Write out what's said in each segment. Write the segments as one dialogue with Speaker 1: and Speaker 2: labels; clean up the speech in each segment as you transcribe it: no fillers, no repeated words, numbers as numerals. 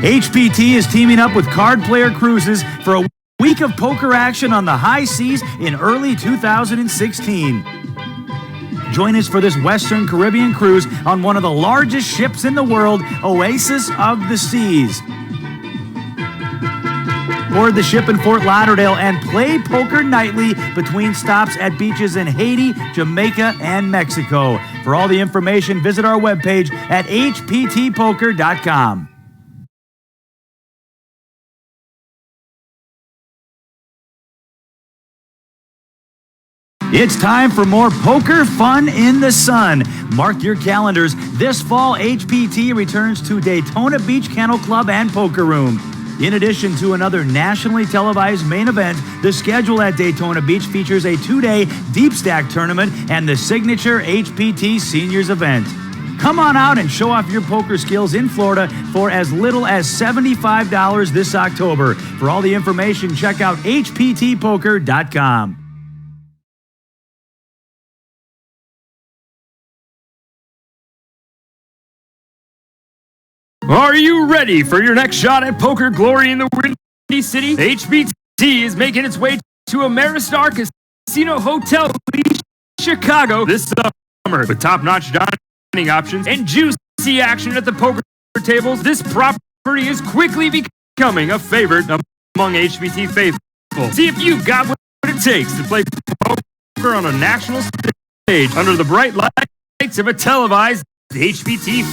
Speaker 1: HPT is teaming up with Card Player Cruises for a week of poker action on the high seas in early 2016. Join us for this Western Caribbean cruise on one of the largest ships in the world, Oasis of the Seas. Board the ship in Fort Lauderdale and play poker nightly between stops at beaches in Haiti, Jamaica, and Mexico. For all the information, visit our webpage at hptpoker.com. It's time for more poker fun in the sun. Mark your calendars. This fall, HPT returns to Daytona Beach Kennel Club and Poker Room. In addition to another nationally televised main event, the schedule at Daytona Beach features a 2-day Deep Stack tournament and the signature HPT Seniors event. Come on out and show off your poker skills in Florida for as little as $75 this October. For all the information, check out hptpoker.com.
Speaker 2: Are you ready for your next shot at poker glory in the Windy City? HPT is making its way to Ameristar Casino Hotel Chicago this summer. With top-notch dining options and juicy action at the poker tables, this property is quickly becoming a favorite among HPT faithful. See if you've got what it takes to play poker on a national stage under the bright lights of a televised HPT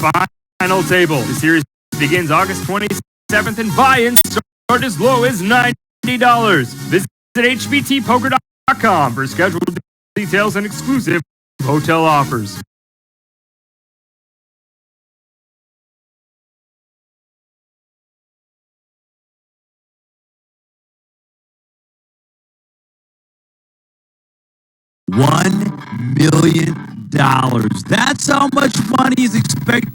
Speaker 2: final table. The series begins August 27th and buy-ins start as low as $90. Visit hptpoker.com for scheduled details and exclusive hotel offers.
Speaker 1: $1 million. That's how much money is expected.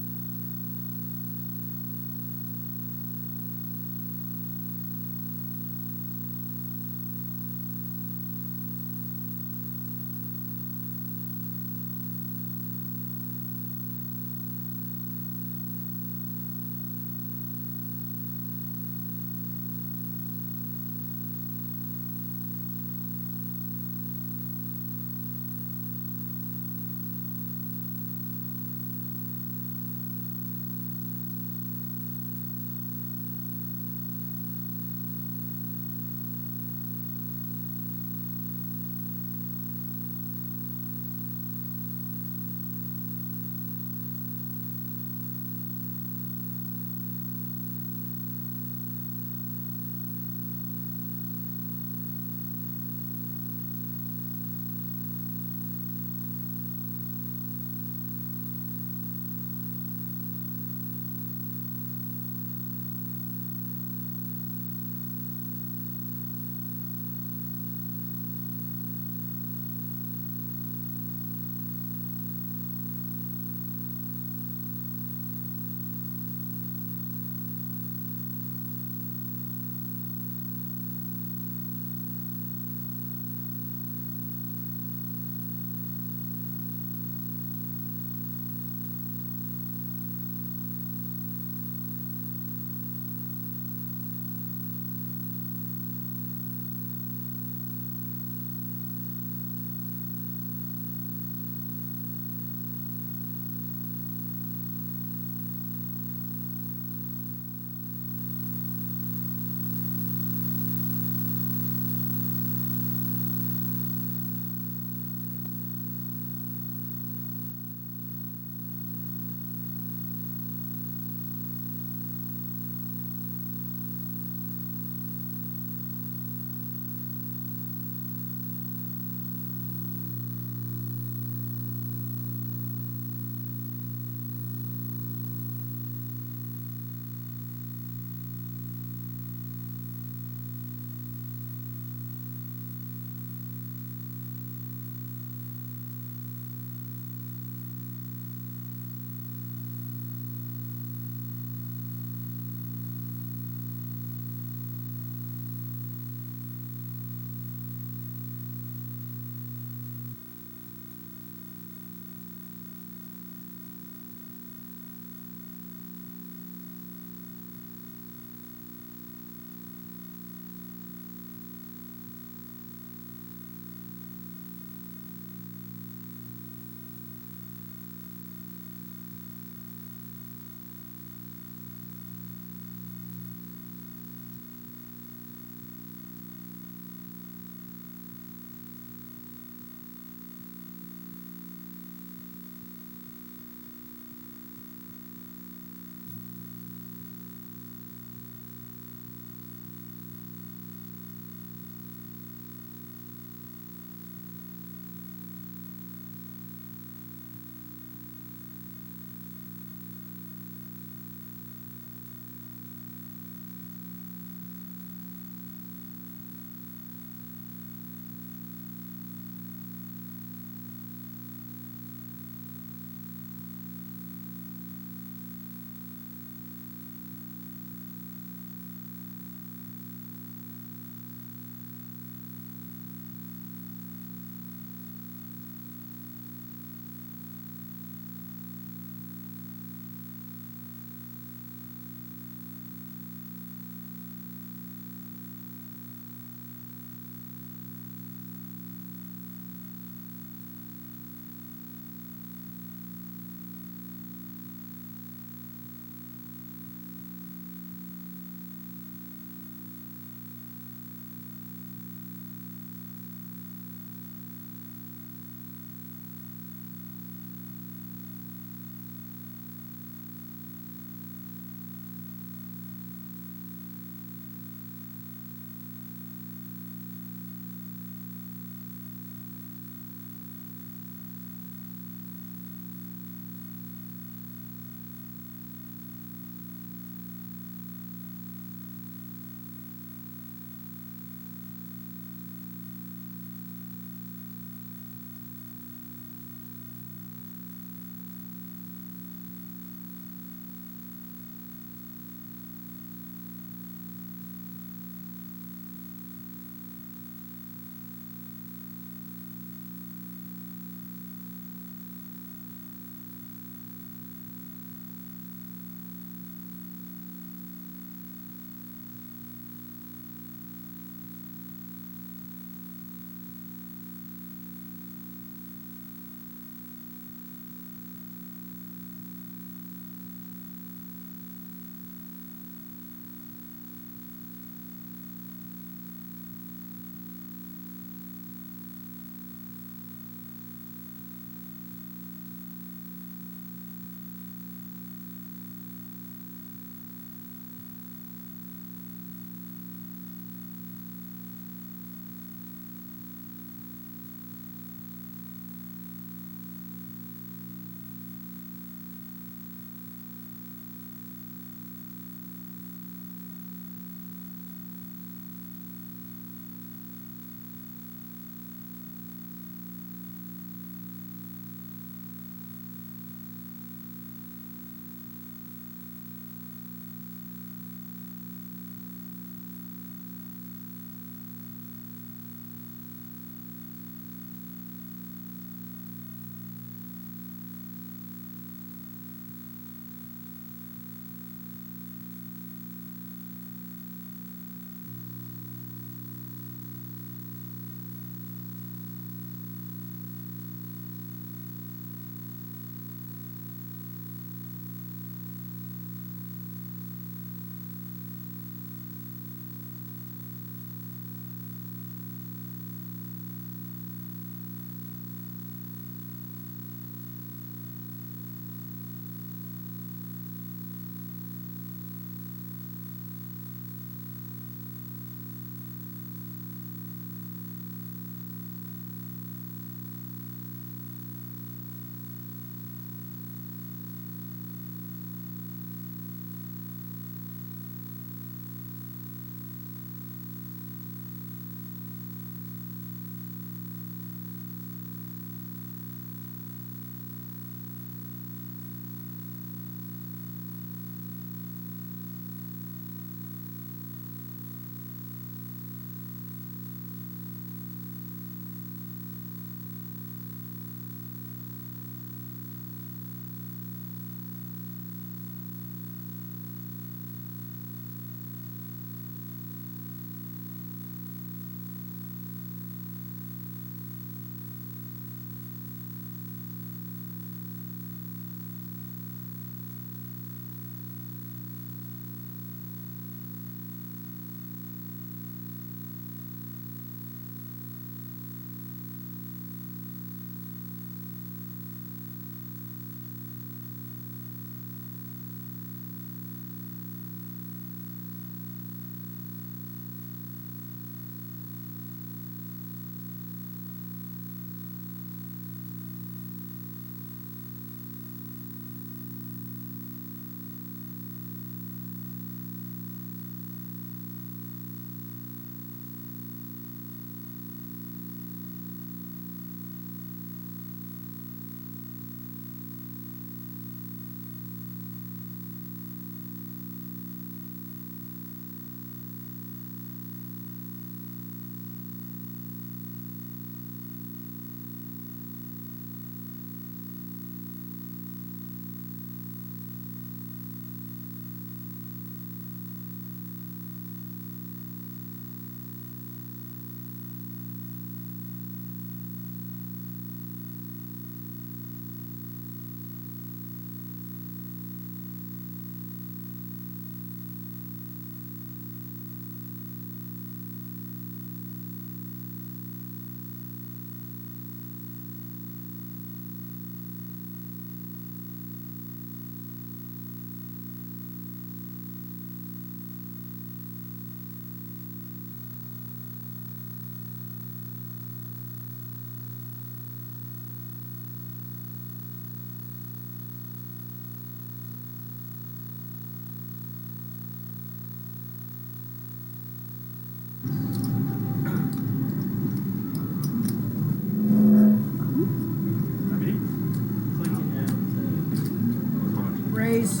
Speaker 3: raise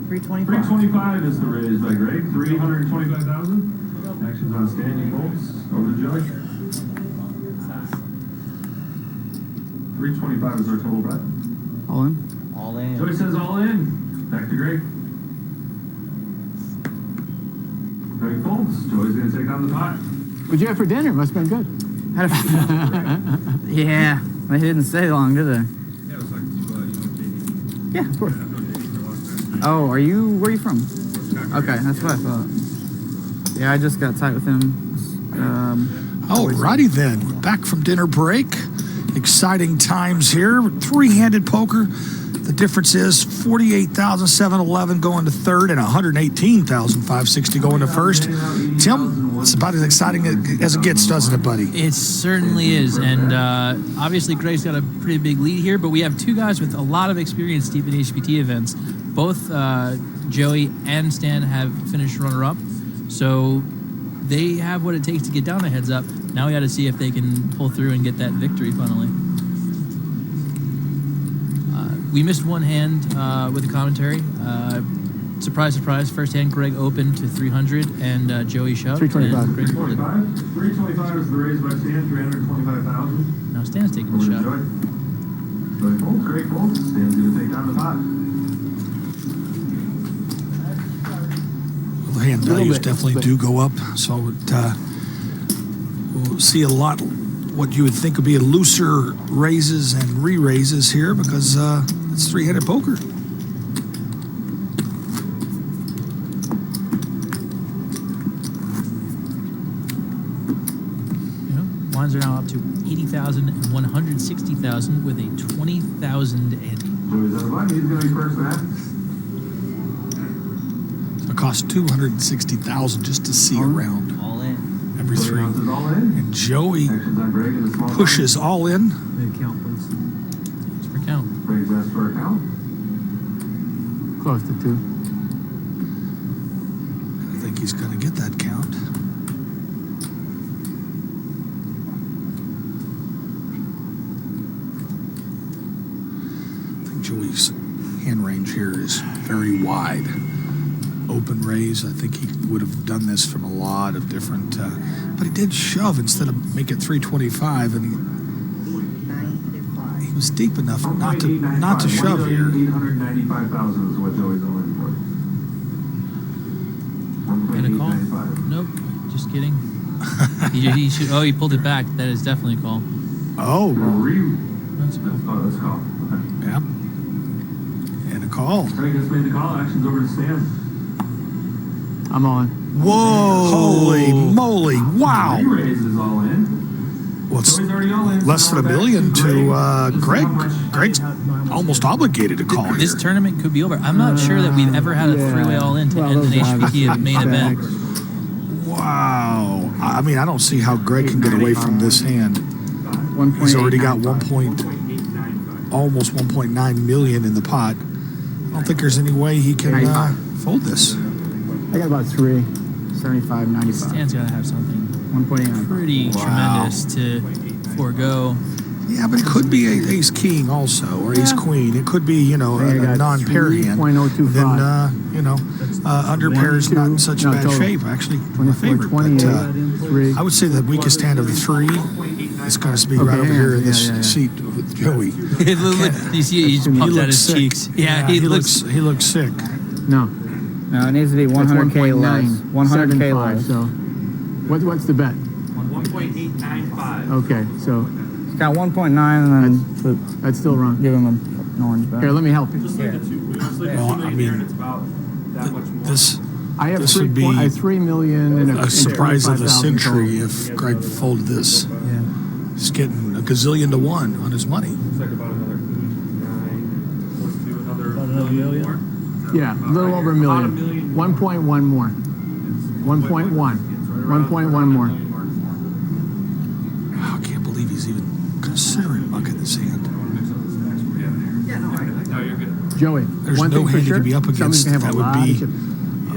Speaker 3: 325.
Speaker 4: 325 is the raise by Greg. 325,000. Actions on standing bolts. Over to Joey. 325 is our total bet.
Speaker 5: All in?
Speaker 3: All in.
Speaker 4: Joey says all in. Back to Greg. Greg folds. Joey's going to take on the pot.
Speaker 5: What'd you have for dinner? Must have been good.
Speaker 3: Yeah, they didn't stay long, did they?
Speaker 4: Yeah, it was like,
Speaker 3: Yeah, of course. Oh, where are you from? Okay, that's what I thought. Yeah, I just got tight with him.
Speaker 6: Alrighty then, back from dinner break. Exciting times here. Three-handed poker. The difference is 48,711 going to third and 118,560 going to first. Tim, it's about as exciting as it gets, doesn't it, buddy?
Speaker 7: It certainly is, and obviously Greg's got a pretty big lead here, but we have two guys with a lot of experience deep in HPT events. Both Joey and Stan have finished runner-up, so they have what it takes to get down a heads-up. Now we got to see if they can pull through and get that victory finally. We missed one hand with the commentary. Surprise, surprise. First hand, Greg opened to 300, and Joey shoved.
Speaker 5: 325.
Speaker 4: 325 is the raise by Stan. 325,000.
Speaker 7: Now Stan's taking the
Speaker 4: Over to
Speaker 7: shot.
Speaker 4: Joey. Joey folds. Greg folds. Stan's going to take down the pot.
Speaker 6: Well, the hand values definitely do go up, so we'll see a lot what you would think would be looser raises and re-raises here because it's three-handed poker.
Speaker 7: Lines are now up to 80,000 and 160,000 with a 20,000 ante.
Speaker 4: Joey's on the line. He's going to be first back.
Speaker 6: So it costs 260,000 just to see around
Speaker 3: All in.
Speaker 6: every
Speaker 4: Joey
Speaker 6: three.
Speaker 4: announces all in.
Speaker 6: And Joey
Speaker 4: Actions on Greg in the small
Speaker 6: pushes all in.
Speaker 5: Count, please.
Speaker 7: It's for count.
Speaker 4: blind. Greg's asked for a count.
Speaker 5: Close to 2.
Speaker 6: I think he's going to get that count. I think Joey's hand range here is very wide. Open raise, I think he would have done this from a lot of different, but he did shove instead of make it 325, and he was deep enough not to shove here.
Speaker 4: 895,000 is what Joey's owing for.
Speaker 7: And a call?
Speaker 4: 1.895.
Speaker 7: Nope. Just kidding. he should. Oh, he pulled it back. That is definitely a call.
Speaker 6: Oh,
Speaker 7: That's a call.
Speaker 4: Let's call. Okay.
Speaker 6: yeah, and a call.
Speaker 4: Greg just made the call. Actions over to Stan.
Speaker 5: I'm on.
Speaker 6: Whoa! Holy moly! Wow!
Speaker 4: Re-raise is all in.
Speaker 6: Well, it's
Speaker 4: Joey's already all in.
Speaker 6: less than $1 million to Greg. Greg's almost obligated to call
Speaker 7: This
Speaker 6: here.
Speaker 7: tournament could be over. I'm not sure that we've ever had a three-way all-in to end an HPT main event.
Speaker 6: Wow! I mean, I don't see how Greg can get away from this hand. He's already got almost 1.9 million in the pot. I don't think there's any way he can fold this.
Speaker 5: I got about 3. 75, 95.
Speaker 7: Stan's got to have something
Speaker 5: 1.89.
Speaker 7: pretty tremendous to forego.
Speaker 6: Yeah, but it could be ace king also, or ace queen. It could be, a non-pair hand.
Speaker 5: 3.025.
Speaker 6: Then, under pair is not in such bad shape. Actually, my favorite. But
Speaker 5: 3.
Speaker 6: I would say the weakest hand of the three is going to be right over here in this seat with Joey.
Speaker 7: You see, he just pumped out his
Speaker 6: sick.
Speaker 7: cheeks. Yeah, he looks.
Speaker 6: He looks sick.
Speaker 5: No.
Speaker 3: No, it needs to be 100K less. 100K less.
Speaker 5: So, what's the bet?
Speaker 4: 1.895.
Speaker 5: Okay, so
Speaker 3: It's got 1.9 and then
Speaker 5: that's still wrong.
Speaker 3: give him an orange bet.
Speaker 5: Here, let me help you.
Speaker 6: Well, I mean, this
Speaker 5: I have
Speaker 6: This
Speaker 5: 3,
Speaker 6: would be
Speaker 5: 3 million and
Speaker 6: a surprise of the
Speaker 5: 25,000
Speaker 6: century
Speaker 5: total.
Speaker 6: if Greg folded this.
Speaker 7: Yeah.
Speaker 6: He's getting a gazillion to one on his money.
Speaker 4: Looks like about another 9. Let's do another million more.
Speaker 5: Yeah, a little over a million. 1.1 more. 1.1. 1.1 more.
Speaker 6: Oh, I can't believe he's even considering mucking this hand.
Speaker 4: No, you're good.
Speaker 5: Joey,
Speaker 6: There's
Speaker 5: one
Speaker 6: no
Speaker 5: thing for
Speaker 6: hand he
Speaker 5: sure,
Speaker 6: could be up
Speaker 5: somebody's
Speaker 6: against
Speaker 5: gonna have
Speaker 6: that
Speaker 5: a lot
Speaker 6: would
Speaker 5: of
Speaker 6: be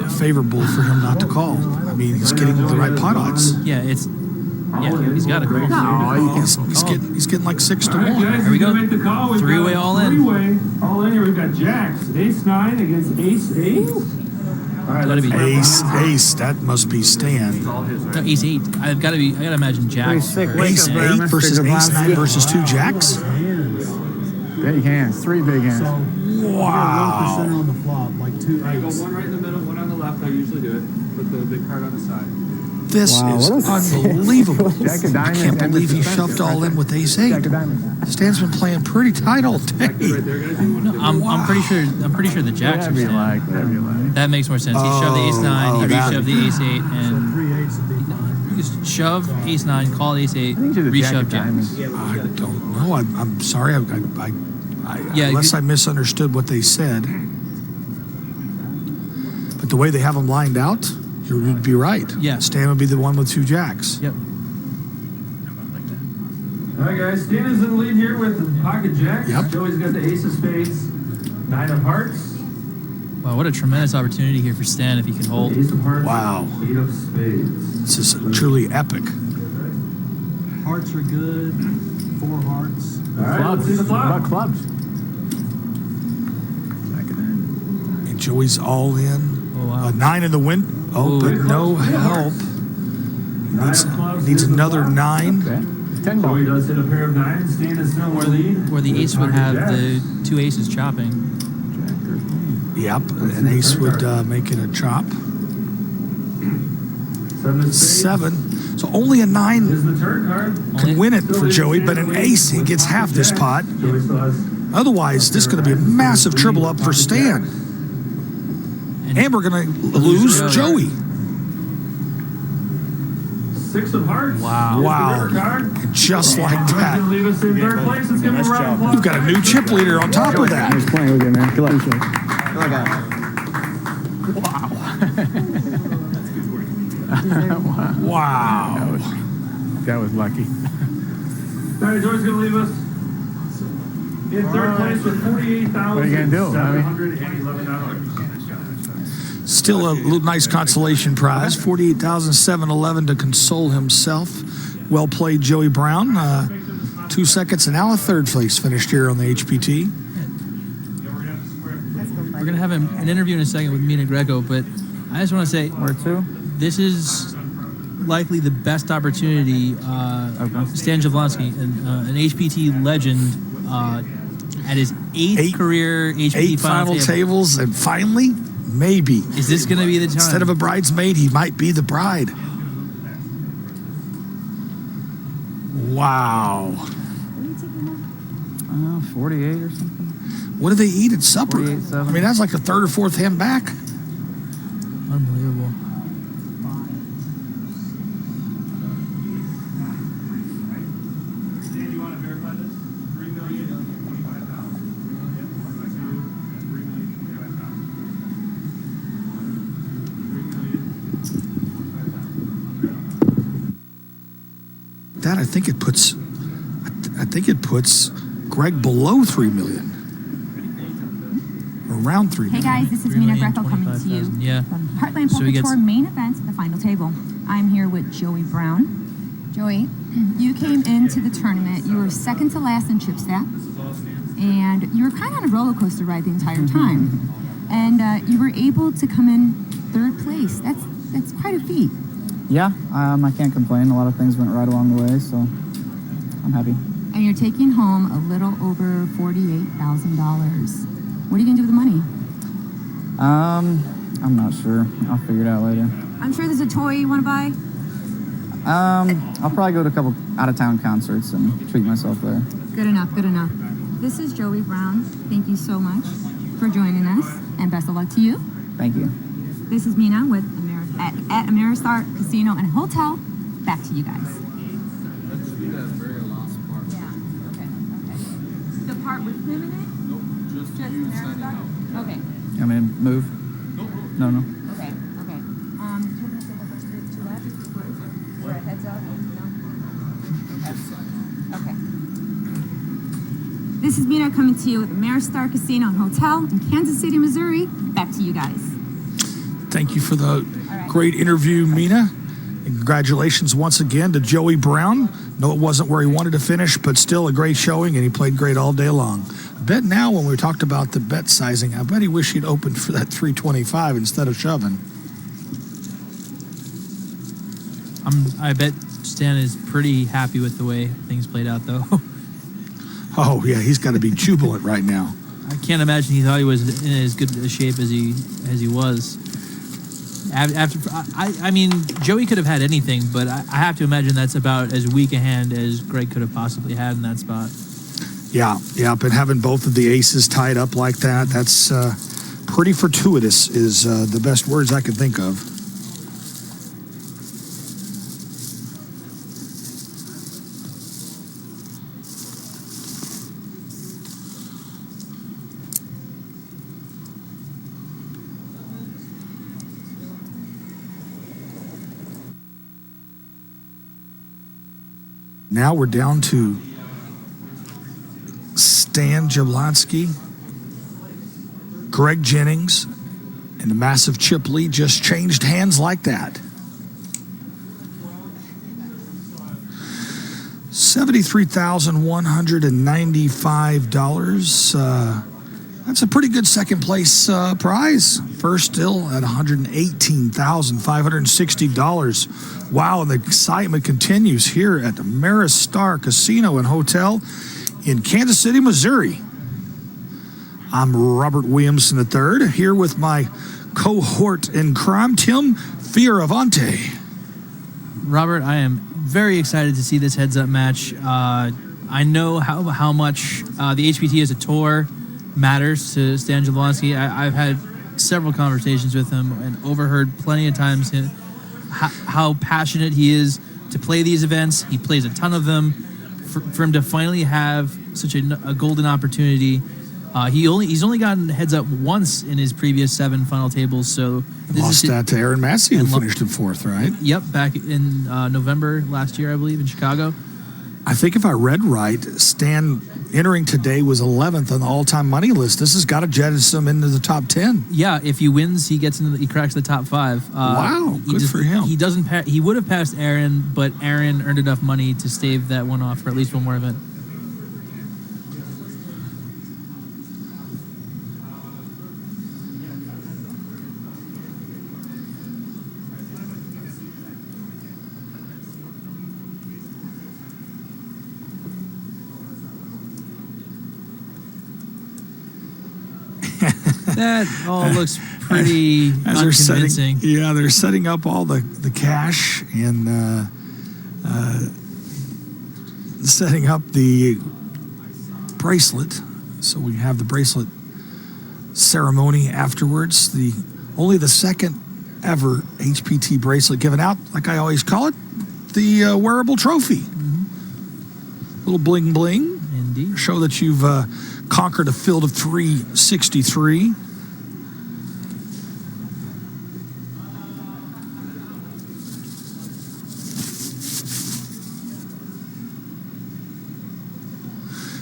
Speaker 5: chips.
Speaker 6: favorable for him not to call. I mean, he's getting the right pot odds.
Speaker 7: Yeah, it's. Yeah, he's got to call.
Speaker 5: No, you can't.
Speaker 6: He's getting like 6 to 1.
Speaker 4: Guys,
Speaker 7: Here we go.
Speaker 4: Make the call. We've
Speaker 7: Three-way
Speaker 4: got a
Speaker 7: all in.
Speaker 4: Three-way all in here. We've got jacks. Ace-9 against Ace-8. All right,
Speaker 7: Gotta
Speaker 4: let's
Speaker 7: be
Speaker 6: Ace, that must be Stan.
Speaker 7: No, ace-8. I gotta imagine jacks.
Speaker 3: sick
Speaker 7: or
Speaker 3: wake
Speaker 6: Ace
Speaker 3: up
Speaker 7: ace-8.
Speaker 3: there,
Speaker 6: 8
Speaker 3: Mr.
Speaker 6: versus Ace 9
Speaker 3: Jablonski.
Speaker 6: versus 2 jacks.
Speaker 5: Big hands, 3 big hands.
Speaker 6: Wow.
Speaker 8: on the flop, like 2
Speaker 9: I go one right in the middle, one on the left. I usually do it with the big card on the side.
Speaker 6: This
Speaker 5: Wow,
Speaker 6: is
Speaker 5: what a-
Speaker 6: unbelievable.
Speaker 5: Jack of
Speaker 6: I
Speaker 5: diamonds
Speaker 6: can't
Speaker 5: and
Speaker 6: believe
Speaker 5: the
Speaker 6: he
Speaker 5: suspension
Speaker 6: shoved all
Speaker 5: right
Speaker 6: in with Ace
Speaker 5: Jack
Speaker 6: 8.
Speaker 5: of diamonds.
Speaker 6: Stan's been playing pretty tight all day.
Speaker 9: Right there, guys. You want to
Speaker 7: I'm pretty sure the jacks are
Speaker 5: Whatever you
Speaker 7: Stan.
Speaker 5: like, whatever you like.
Speaker 7: That makes more sense. He shoved the ace-9, he
Speaker 6: that-
Speaker 7: reshoved the ace-8, and
Speaker 8: 3 8s would be fine.
Speaker 7: you just shove ace-9, call ace-8,
Speaker 5: I think you're the Jack
Speaker 7: reshove
Speaker 5: of
Speaker 7: jacks.
Speaker 5: diamonds.
Speaker 6: I don't know. I'm sorry.
Speaker 7: Yeah,
Speaker 6: unless
Speaker 7: you-
Speaker 6: I misunderstood what they said. But the way they have them lined out, you'd be right.
Speaker 7: Yeah.
Speaker 6: Stan would be the one with 2 jacks.
Speaker 7: Yep.
Speaker 4: All right, guys. Stan is in the lead here with the pocket jacks.
Speaker 6: Yep.
Speaker 4: Joey's got the ace of spades, 9 of hearts,
Speaker 7: Wow, what a tremendous opportunity here for Stan if he can hold.
Speaker 4: ace of hearts,
Speaker 6: Wow.
Speaker 4: 8 of spades.
Speaker 6: This is truly epic.
Speaker 8: Hearts are good. 4 hearts.
Speaker 4: All right, let's see the
Speaker 5: What
Speaker 4: flop.
Speaker 5: about clubs?
Speaker 6: And Joey's all in.
Speaker 7: Oh, wow.
Speaker 6: 9 in the wind. Oh,
Speaker 7: Ooh.
Speaker 6: but no help. He needs another 9.
Speaker 5: Okay. 10 ball.
Speaker 4: Joey does hit a pair of 9s. Stan is still in the lead.
Speaker 7: Where the
Speaker 4: with
Speaker 7: ace would
Speaker 4: pocket
Speaker 7: have
Speaker 4: jacks.
Speaker 7: the 2 aces chopping.
Speaker 6: Yep. An ace would make it a chop.
Speaker 4: 7 of spades
Speaker 6: 7. So only a 9
Speaker 4: is the turn card.
Speaker 6: can win it for Joey, but an ace, he gets half this pot.
Speaker 4: Joey still has
Speaker 6: Otherwise, this is going to be a massive triple up for Stan. And we're going to lose Joey.
Speaker 4: 6 of hearts.
Speaker 7: Wow.
Speaker 6: Wow.
Speaker 4: Is the river card.
Speaker 6: And just like
Speaker 4: Joey's
Speaker 6: that,
Speaker 4: gonna leave us in third place. Let's give him a round of applause.
Speaker 6: we've got a new chip leader on top of that.
Speaker 5: Nice playing with you, man. Good luck.
Speaker 6: Wow.
Speaker 5: That was lucky.
Speaker 4: All right, Joey's gonna leave us in third place with $48,711.
Speaker 5: What are you gonna do?
Speaker 6: Still a little nice consolation prize, $48,711 to console himself. Well played, Joey Brown. 2 seconds and now a third place finished here on the HPT.
Speaker 7: We're going to have an interview in a second with Mina Greco, but I just want to say
Speaker 3: Where to?
Speaker 7: this is likely the best opportunity. Stan Jablonski, an HPT legend, at his 8th career HPT
Speaker 6: 8 final tables, and finally, maybe.
Speaker 7: Is this going to be the time?
Speaker 6: Instead of a bridesmaid, he might be the bride. Wow.
Speaker 3: 48 or something.
Speaker 6: What do they eat at supper?
Speaker 3: 48.7.
Speaker 6: I mean, that's like a third or fourth hand back.
Speaker 7: Unbelievable.
Speaker 4: Stan, you want to verify this? 3,025,000.
Speaker 6: That I think it puts Greg below 3 million. Around 3
Speaker 10: Hey
Speaker 6: million.
Speaker 10: guys, this is Mina Greco coming to you
Speaker 7: 25,000, yeah.
Speaker 10: from Heartland
Speaker 7: So
Speaker 10: Poker
Speaker 7: he gets-
Speaker 10: Tour main event, the final table. I'm here with Joey Brown. Joey, you came into the tournament. You were second to last in chip stack, and you were kind of on a roller coaster ride the entire time. And you were able to come in third place. That's quite a feat.
Speaker 3: Yeah, I can't complain. A lot of things went right along the way, so I'm happy.
Speaker 10: And you're taking home a little over $48,000. What are you gonna do with the money?
Speaker 3: I'm not sure. I'll figure it out later.
Speaker 10: I'm sure there's a toy you want to buy.
Speaker 3: I'll probably go to a couple out-of-town concerts and treat myself there.
Speaker 10: Good enough, good enough. This is Joey Brown. Thank you so much for joining us, and best of luck to you.
Speaker 3: Thank you.
Speaker 10: This is Mina with at Ameristar Casino and Hotel. Back to you guys. Yeah, okay. The part with him in it? Nope, just Ameristar? Okay,
Speaker 3: I mean, move? No.
Speaker 10: okay. You want to say the first to left? Where it heads up? No? Okay. This is Mina coming to you with Ameristar Casino and Hotel in Kansas City, Missouri. Back to you guys.
Speaker 6: Thank you for the great interview, Mina. And congratulations once again to Joey Brown. No, it wasn't where he wanted to finish, but still a great showing, and he played great all day long. bet now when we talked about the bet sizing, I bet he wished he'd opened for that 325 instead of shoving.
Speaker 7: I bet Stan is pretty happy with the way things played out, though.
Speaker 6: Oh, yeah, he's got to be jubilant right now.
Speaker 7: I can't imagine he thought he was in as good a shape as he was. I mean, Joey could have had anything, but I have to imagine that's about as weak a hand as Greg could have possibly had in that spot.
Speaker 6: Yeah, but having both of the aces tied up like that, that's pretty fortuitous is the best words I could think of. Now we're down to Stan Jablonski, Greg Jennings, and the massive chip lead just changed hands like that. $73,195. That's a pretty good second place prize. First still at $118,560. Wow, and the excitement continues here at the Ameristar Casino and Hotel in Kansas City, Missouri. I'm Robert Williamson III, here with my cohort in crime, Tim Fioravante.
Speaker 7: Robert, I am very excited to see this heads-up match. I know how much the HPT as a tour matters to Stan Jablonski. I've had several conversations with him and overheard plenty of times how passionate he is to play these events. He plays a ton of them. For him to finally have such a golden opportunity, he's only gotten heads up once in his previous 7 final tables. So
Speaker 6: lost that to Aaron Massey, who finished in 4th, right?
Speaker 7: Yep, back in November last year, I believe, in Chicago.
Speaker 6: I think if I read right, Stan entering today was 11th on the all-time money list. This has got to jettison him into the top 10.
Speaker 7: Yeah, if he wins, he cracks the top 5.
Speaker 6: Wow, good for him.
Speaker 7: He doesn't. He would have passed Aaron, but Aaron earned enough money to stave that one off for at least one more event. That all looks pretty unconvincing.
Speaker 6: They're setting up all the cash and setting up the bracelet. So we have the bracelet ceremony afterwards. Only the second ever HPT bracelet given out, like I always call it, the wearable trophy. Mm-hmm. Little bling bling.
Speaker 7: Indeed.
Speaker 6: Show that you've conquered a field of 363.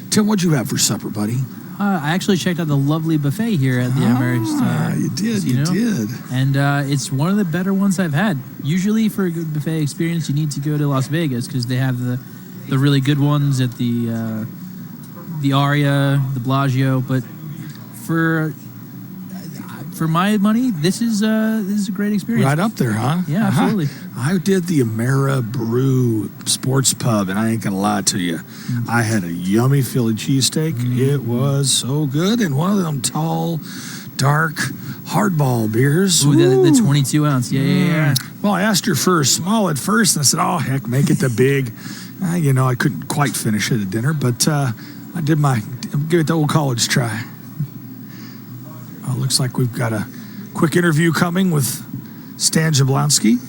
Speaker 6: Tim, what'd you have for supper, buddy?
Speaker 7: I actually checked out the lovely buffet here at the Ameristar.
Speaker 6: You did,
Speaker 7: Casino,
Speaker 6: you did.
Speaker 7: And it's one of the better ones I've had. Usually for a good buffet experience, you need to go to Las Vegas because they have the really good ones at the Aria, the Bellagio. But for my money, this is a great experience.
Speaker 6: Right up there, huh?
Speaker 7: Yeah, absolutely.
Speaker 6: I did the Amera Brew Sports Pub, and I ain't gonna lie to you. I had a yummy Philly cheesesteak. It was so good, and one of them tall, dark, hardball beers.
Speaker 7: Ooh, the 22 ounce. Yeah.
Speaker 6: Well, I asked her for a small at first, and I said, "Oh heck, make it the big." I couldn't quite finish it at dinner, but I did give it the old college try. Oh, looks like we've got a quick interview coming with Stan Jablonski.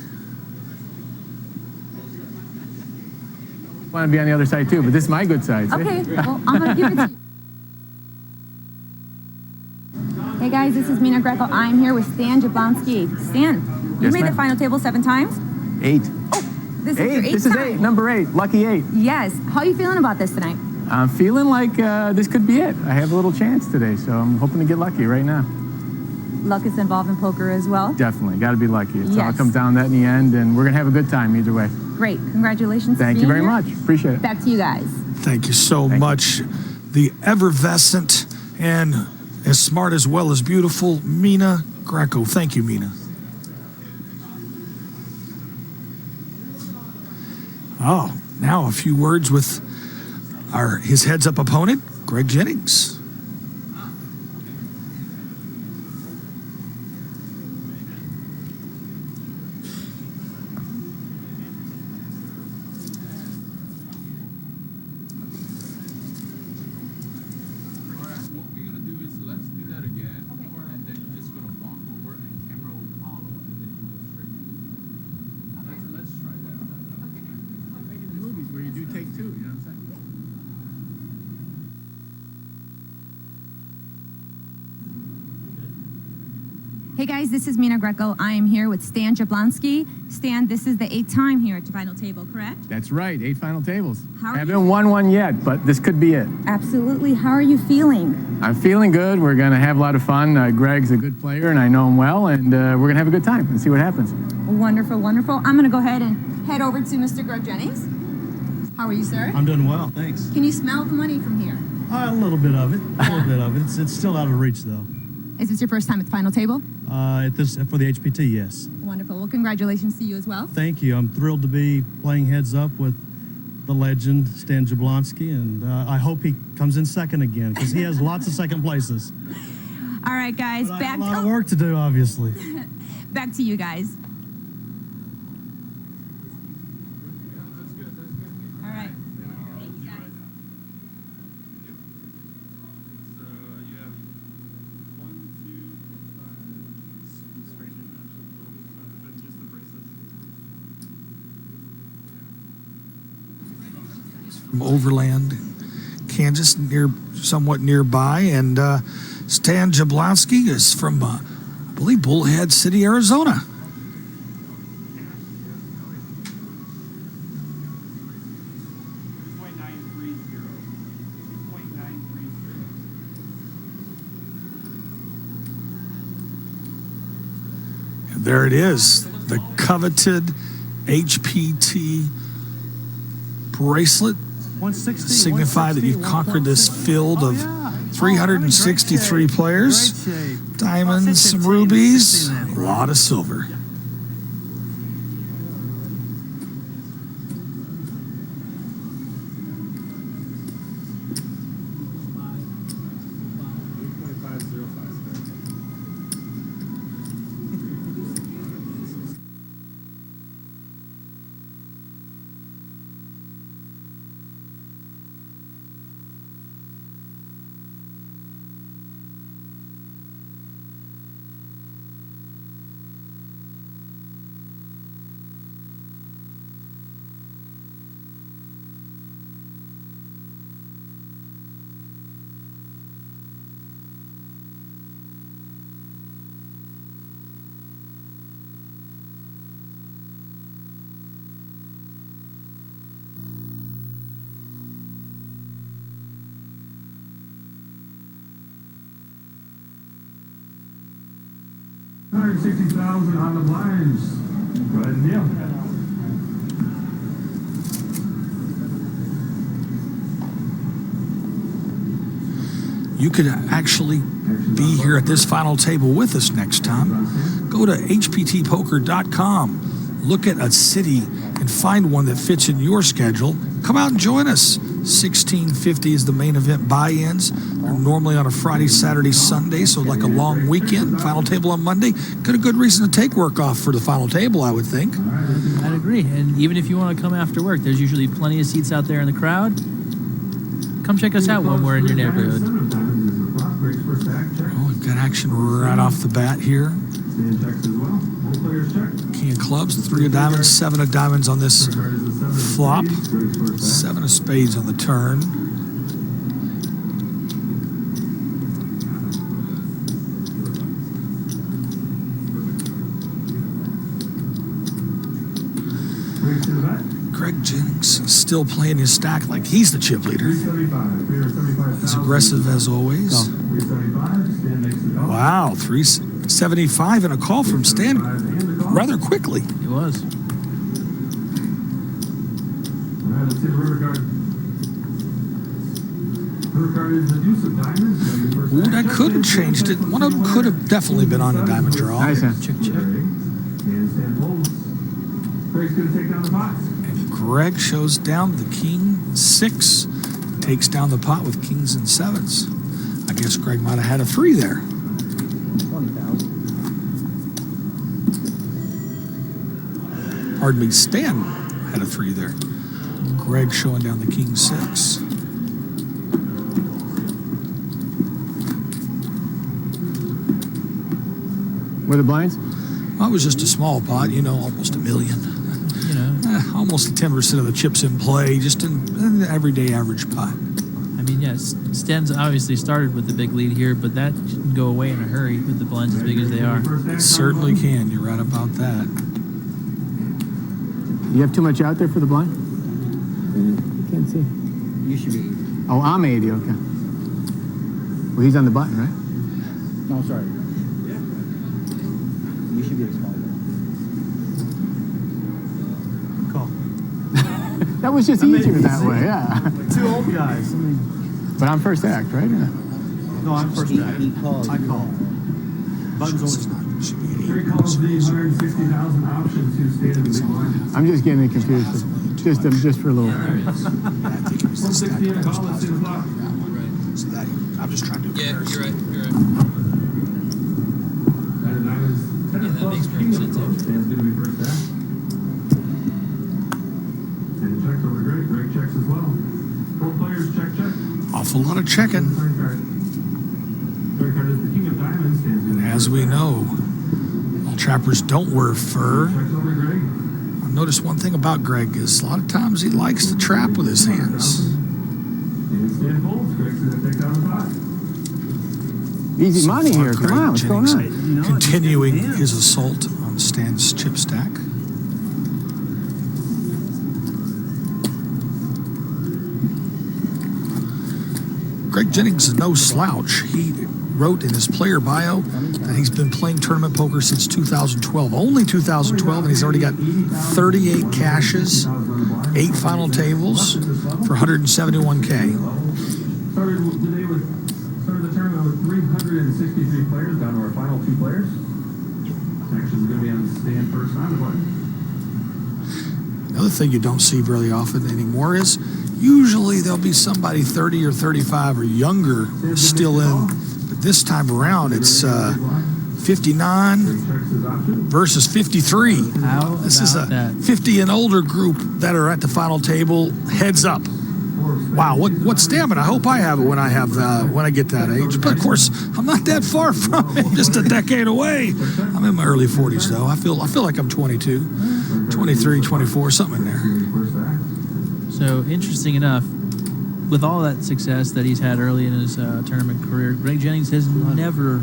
Speaker 5: I want to be on the other side too, but this is my good side.
Speaker 10: Okay, well, I'm going to give it to you. Hey guys, this is Mina Greco. I'm here with Stan Jablonski. Stan, you made the final table 7 times?
Speaker 5: 8.
Speaker 10: Oh, this is your 8th
Speaker 5: This is
Speaker 10: time.
Speaker 5: 8, number 8, lucky 8.
Speaker 10: Yes. How are you feeling about this tonight?
Speaker 5: I'm feeling like this could be it. I have a little chance today, so I'm hoping to get lucky right now.
Speaker 10: Luck is involved in poker as well.
Speaker 5: Definitely, got to be lucky. It's all
Speaker 10: Yes.
Speaker 5: comes down to that in the end, and we're going to have a good time either way.
Speaker 10: Great. Congratulations.
Speaker 5: Thank you very much. Appreciate it.
Speaker 10: Back to you guys.
Speaker 6: Thank you so much. the effervescent and as smart as well as beautiful Mina Greco. Thank you, Mina. Oh, now a few words with his heads-up opponent, Greg Jennings.
Speaker 10: Hey guys, this is Mina Greco. I am here with Stan Jablonski. Stan, this is the 8th time here at your final table, correct?
Speaker 5: That's right, 8 final tables.
Speaker 10: Haven't
Speaker 5: won one yet, but this could be it.
Speaker 10: Absolutely. How are you feeling?
Speaker 5: I'm feeling good. We're going to have a lot of fun. Greg's a good player, and I know him well, and we're going to have a good time and see what happens.
Speaker 10: Wonderful, wonderful. I'm going to go ahead and head over to Mr. Greg Jennings. How are you, sir?
Speaker 8: I'm doing well, thanks.
Speaker 10: Can you smell the money from here?
Speaker 8: A little bit of it. It's still out of reach, though.
Speaker 10: Is this your first time at the final table?
Speaker 8: For the HPT, yes.
Speaker 10: Wonderful. Well, congratulations to you as well.
Speaker 8: Thank you. I'm thrilled to be playing heads up with the legend, Stan Jablonski, and I hope he comes in second again, because he has lots of second places.
Speaker 10: All right, guys.
Speaker 8: But I have a lot of work to do, obviously.
Speaker 10: Back to you guys. All right. Thank you, guys.
Speaker 6: From Overland, Kansas, somewhat nearby, and Stan Jablonski is from, I believe, Bullhead City, Arizona. And there it is, the coveted HPT bracelet.
Speaker 8: 160,
Speaker 6: Signify that you've conquered this field of 363 players. Diamonds, some rubies, a lot of silver.
Speaker 4: $160,000 on the blinds. Go ahead and deal.
Speaker 6: You could actually be here at this final table with us next time. Go to hptpoker.com. Look at a city and find one that fits in your schedule. Come out and join us. $16.50 is the main event buy-ins. They're normally on a Friday, Saturday, Sunday, so like a long weekend. Final table on Monday. Got a good reason to take work off for the final table, I would think.
Speaker 7: I'd agree. And even if you want to come after work, there's usually plenty of seats out there in the crowd. Come check us out when we're in your neighborhood.
Speaker 6: Oh, we've got action right off the bat here. King of clubs, 3 of diamonds, 7 of diamonds on this flop, 7 of spades on the turn. Greg Jennings still playing his stack like he's the chip leader. As aggressive as always. Wow, 375 and a call from Stan rather quickly.
Speaker 7: It was.
Speaker 4: All right, let's see the river card. River card is the deuce of diamonds.
Speaker 6: Ooh, that could have changed it. One of them could have definitely been on the diamond draw.
Speaker 3: Nice hand.
Speaker 7: Check, check.
Speaker 4: And stand folds. Greg's going to take down the pot.
Speaker 6: And Greg shows down the king 6, takes down the pot with kings and 7s. I guess Greg might have had a 3 there.
Speaker 5: 20,000.
Speaker 6: Pardon me, Stan had a 3 there. Greg showing down the king 6.
Speaker 5: Were the blinds?
Speaker 6: Well, it was just a small pot, almost $1 million. Almost 10% of the chips in play, just in an everyday average pot.
Speaker 7: I mean, yes, Stan's obviously started with the big lead here, but that shouldn't go away in a hurry with the blinds as big as they are.
Speaker 6: It certainly can. You're right about that.
Speaker 5: You have too much out there for the blind? Can't see.
Speaker 3: You should be.
Speaker 5: Oh, I'm 80, okay. Well, he's on the button, right?
Speaker 3: No, sorry. You should be a small one.
Speaker 5: Call. That was just easier that way, yeah.
Speaker 8: Two old guys. I mean,
Speaker 5: But I'm first act, right? Yeah.
Speaker 8: no, I'm first back.
Speaker 3: He called.
Speaker 8: I call. Buttons always
Speaker 4: Greg calls the 160,000 option to stand in the big line.
Speaker 5: I'm just getting confused. Just for a little.
Speaker 6: I think it was the
Speaker 4: 160 and a call, let's see the flop.
Speaker 6: So that, I'm just trying to do a comparison.
Speaker 7: You're right.
Speaker 4: And diamonds, 10
Speaker 7: Yeah, that
Speaker 4: plus,
Speaker 7: makes
Speaker 4: king
Speaker 7: perfect
Speaker 4: of
Speaker 7: sense,
Speaker 4: clubs, stands going to be first act. And checks over to Greg. Greg checks as well. 4 players, check.
Speaker 6: Awful lot of checking.
Speaker 4: Turn card. Turn card is the king of diamonds, stands going to be
Speaker 6: As
Speaker 4: first
Speaker 6: we
Speaker 4: act.
Speaker 6: know, all trappers don't wear fur.
Speaker 4: Checks over to Greg.
Speaker 6: I noticed one thing about Greg is a lot of times he likes to trap with his hands.
Speaker 4: And stand folds. Greg's going to take down the pot.
Speaker 5: Easy
Speaker 6: So
Speaker 5: money
Speaker 6: far,
Speaker 5: here. Come
Speaker 6: Greg
Speaker 5: on, what's going
Speaker 6: Jennings
Speaker 5: on?
Speaker 6: continuing his assault on Stan's chip stack. Greg Jennings is no slouch. He wrote in his player bio that he's been playing tournament poker since 2012. Only 2012, and he's already got 38 cashes, 8 final tables for 171K.
Speaker 4: Started the tournament with 363 players, down to our final 2 players. Action's going to be on the stand first on the button.
Speaker 6: The other thing you don't see very often anymore is usually there'll be somebody 30 or 35 or younger still in. But this time around, it's 59 versus 53.
Speaker 7: How
Speaker 6: This is a
Speaker 7: about that?
Speaker 6: 50 and older group that are at the final table. Heads up. Wow, what stamina? I hope I have it when I get that age. But of course, I'm not that far from it. Just a decade away. I'm in my early 40s though. I feel like I'm 22, 23, 24, something in there.
Speaker 7: So interesting enough, with all that success that he's had early in his tournament career, Greg Jennings has never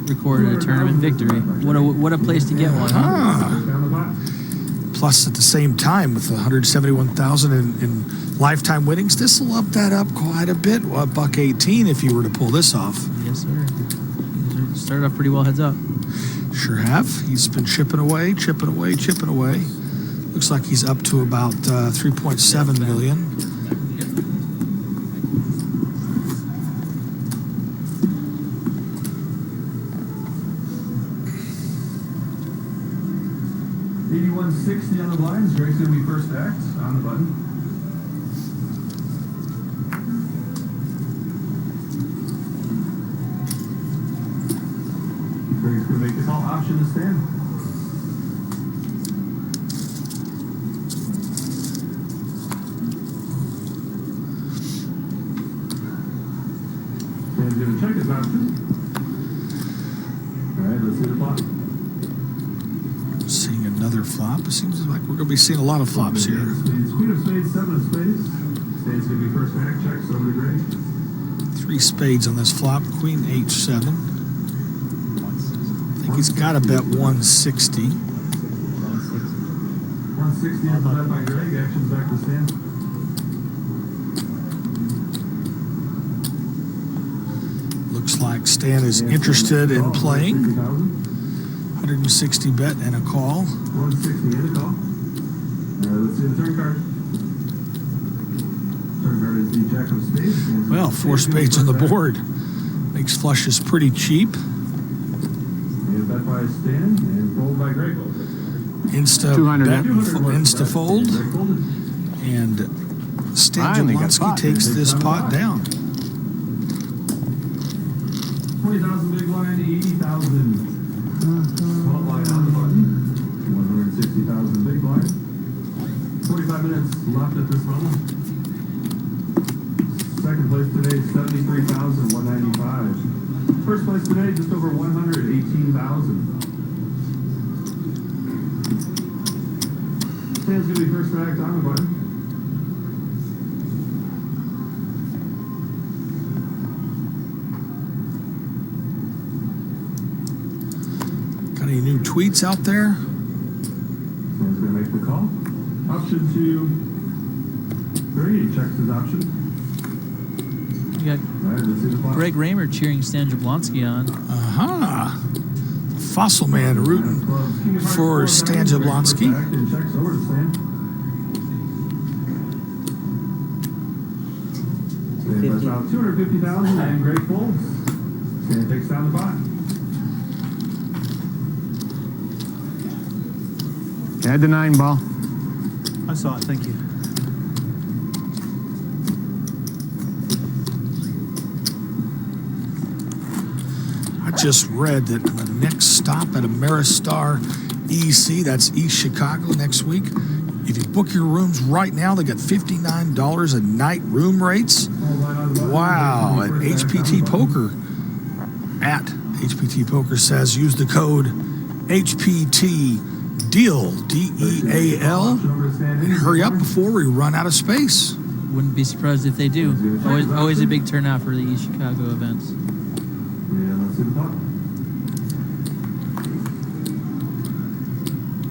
Speaker 7: recorded a tournament victory. What a place to get one, huh?
Speaker 6: Plus, at the same time, with 171,000 in lifetime winnings, this will up that up quite a bit. Well, $1.18 if you were to pull this off.
Speaker 7: Yes, sir. Started off pretty well heads up.
Speaker 6: Sure have. He's been chipping away. Looks like he's up to about 3.7 million.
Speaker 4: $81.60 on the blinds. Greg's going to be first act on the button. Greg's going to make the call option to stand. Stan's going to check his option. All right, let's see the flop.
Speaker 6: Seeing another flop. It seems like we're going to be seeing a lot of flops here.
Speaker 4: Spades, queen of spades, 7 of spades. Stan's going to be first act. Checks over to Greg.
Speaker 6: 3 spades on this flop. Queen H7. I think he's got to bet 160.
Speaker 4: 160 on the bet by Greg. Action's back to stand.
Speaker 6: Looks like Stan is interested in playing. 160 bet and a call.
Speaker 4: 160 and a call. Let's see the turn card. Turn
Speaker 6: Well, 4 spades on the board. Makes flushes pretty cheap. Insta
Speaker 5: 200,
Speaker 6: bet,
Speaker 5: yeah.
Speaker 6: insta fold. And Stan
Speaker 5: Finally got
Speaker 6: Jablonski
Speaker 5: pot.
Speaker 6: takes this pot down.
Speaker 4: 20,000 big blind, 80,000. 12 line on the button. 160,000 big blind. 45 minutes left at this level. Second place today, 73,195. First place today, just over 118,000. Stan's gonna be first to act on the button.
Speaker 6: Got any new tweets out there?
Speaker 4: Stan's gonna make the call. Option 2. 3, checks his option.
Speaker 7: You got
Speaker 4: Right, let's see the clock.
Speaker 7: Greg Raymer cheering Stan Jablonski on.
Speaker 6: Aha. Fossil Man rooting for Stan Jablonski.
Speaker 4: And checks over to Stan. Stan lets out 250,000 and Greg folds. Stan takes down the pot.
Speaker 5: Add the 9 ball.
Speaker 8: I saw it. Thank you.
Speaker 6: I just read that the next stop at Ameristar EC, that's East Chicago next week. If you book your rooms right now, they got $59 a night room rates. Wow, at HPT Poker. At HPT Poker says use the code HPT DEAL, DEAL, and hurry up before we run out of space.
Speaker 7: Wouldn't be surprised if they do. Always a big turnout for the East Chicago events.
Speaker 4: Yeah, let's see the pot.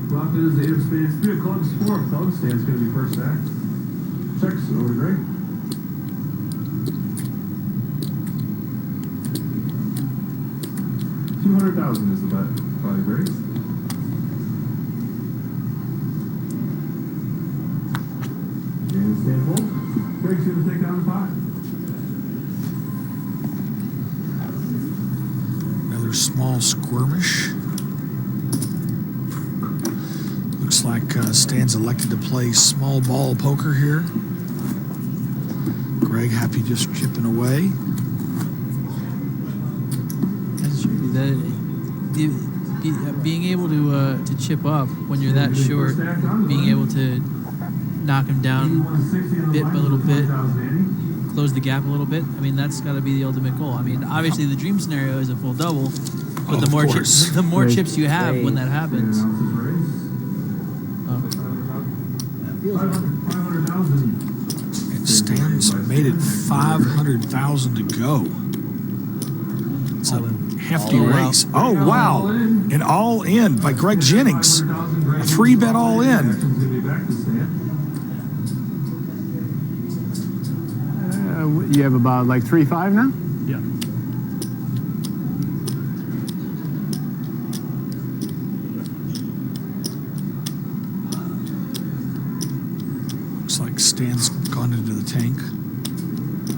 Speaker 4: Flop is 8 of spades, 3 of clubs, 4 of clubs. Stan's going to be first to act. Checks over to Greg. $200,000 is the bet by Greg. And Stan fold. Greg's going to take down the pot.
Speaker 6: Another small skirmish. Looks like Stan's elected to play small ball poker here. Greg happy just chipping away.
Speaker 7: That's true. Being able to chip up when you're that short, being able to knock him down bit by little bit, close the gap a little bit. I mean, that's got to be the ultimate goal. I mean, obviously the dream scenario is a full double, but the more chips you have when that happens.
Speaker 6: And Stan's made it 500,000 to go. It's a hefty race. Oh, wow. And all in by Greg Jennings. A 3-bet all in.
Speaker 5: You have about like 3-5 now?
Speaker 8: Yeah.
Speaker 6: Looks like Stan's gone into the tank.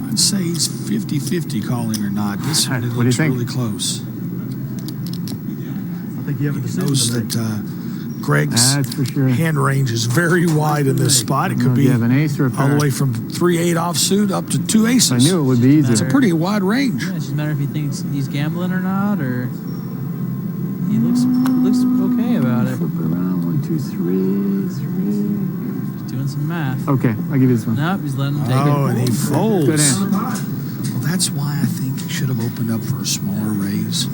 Speaker 6: I'd say he's 50-50 calling or not. This one
Speaker 5: What do you
Speaker 6: looks
Speaker 5: think?
Speaker 6: really close.
Speaker 8: I think you have a
Speaker 6: He
Speaker 8: decision
Speaker 6: knows
Speaker 8: to make.
Speaker 6: that Greg's
Speaker 5: That's for sure.
Speaker 6: hand range is very wide in this spot. It
Speaker 5: If
Speaker 6: could be
Speaker 5: you have an ace or a
Speaker 6: all
Speaker 5: pair.
Speaker 6: the way from 3-8 offsuit up to 2 aces.
Speaker 5: I knew it would be easier.
Speaker 6: It's a pretty wide range.
Speaker 7: Yeah, it's just a matter if he thinks he's gambling or not, or he looks okay about it.
Speaker 5: Flip it around. 1, 2, 3, 3.
Speaker 7: He's doing some math.
Speaker 5: Okay, I'll give you this one.
Speaker 7: Nope, he's letting him take
Speaker 6: Oh,
Speaker 7: it.
Speaker 6: and he folds.
Speaker 5: Good hand.
Speaker 6: Well, that's why I think it should have opened up for a smaller raise.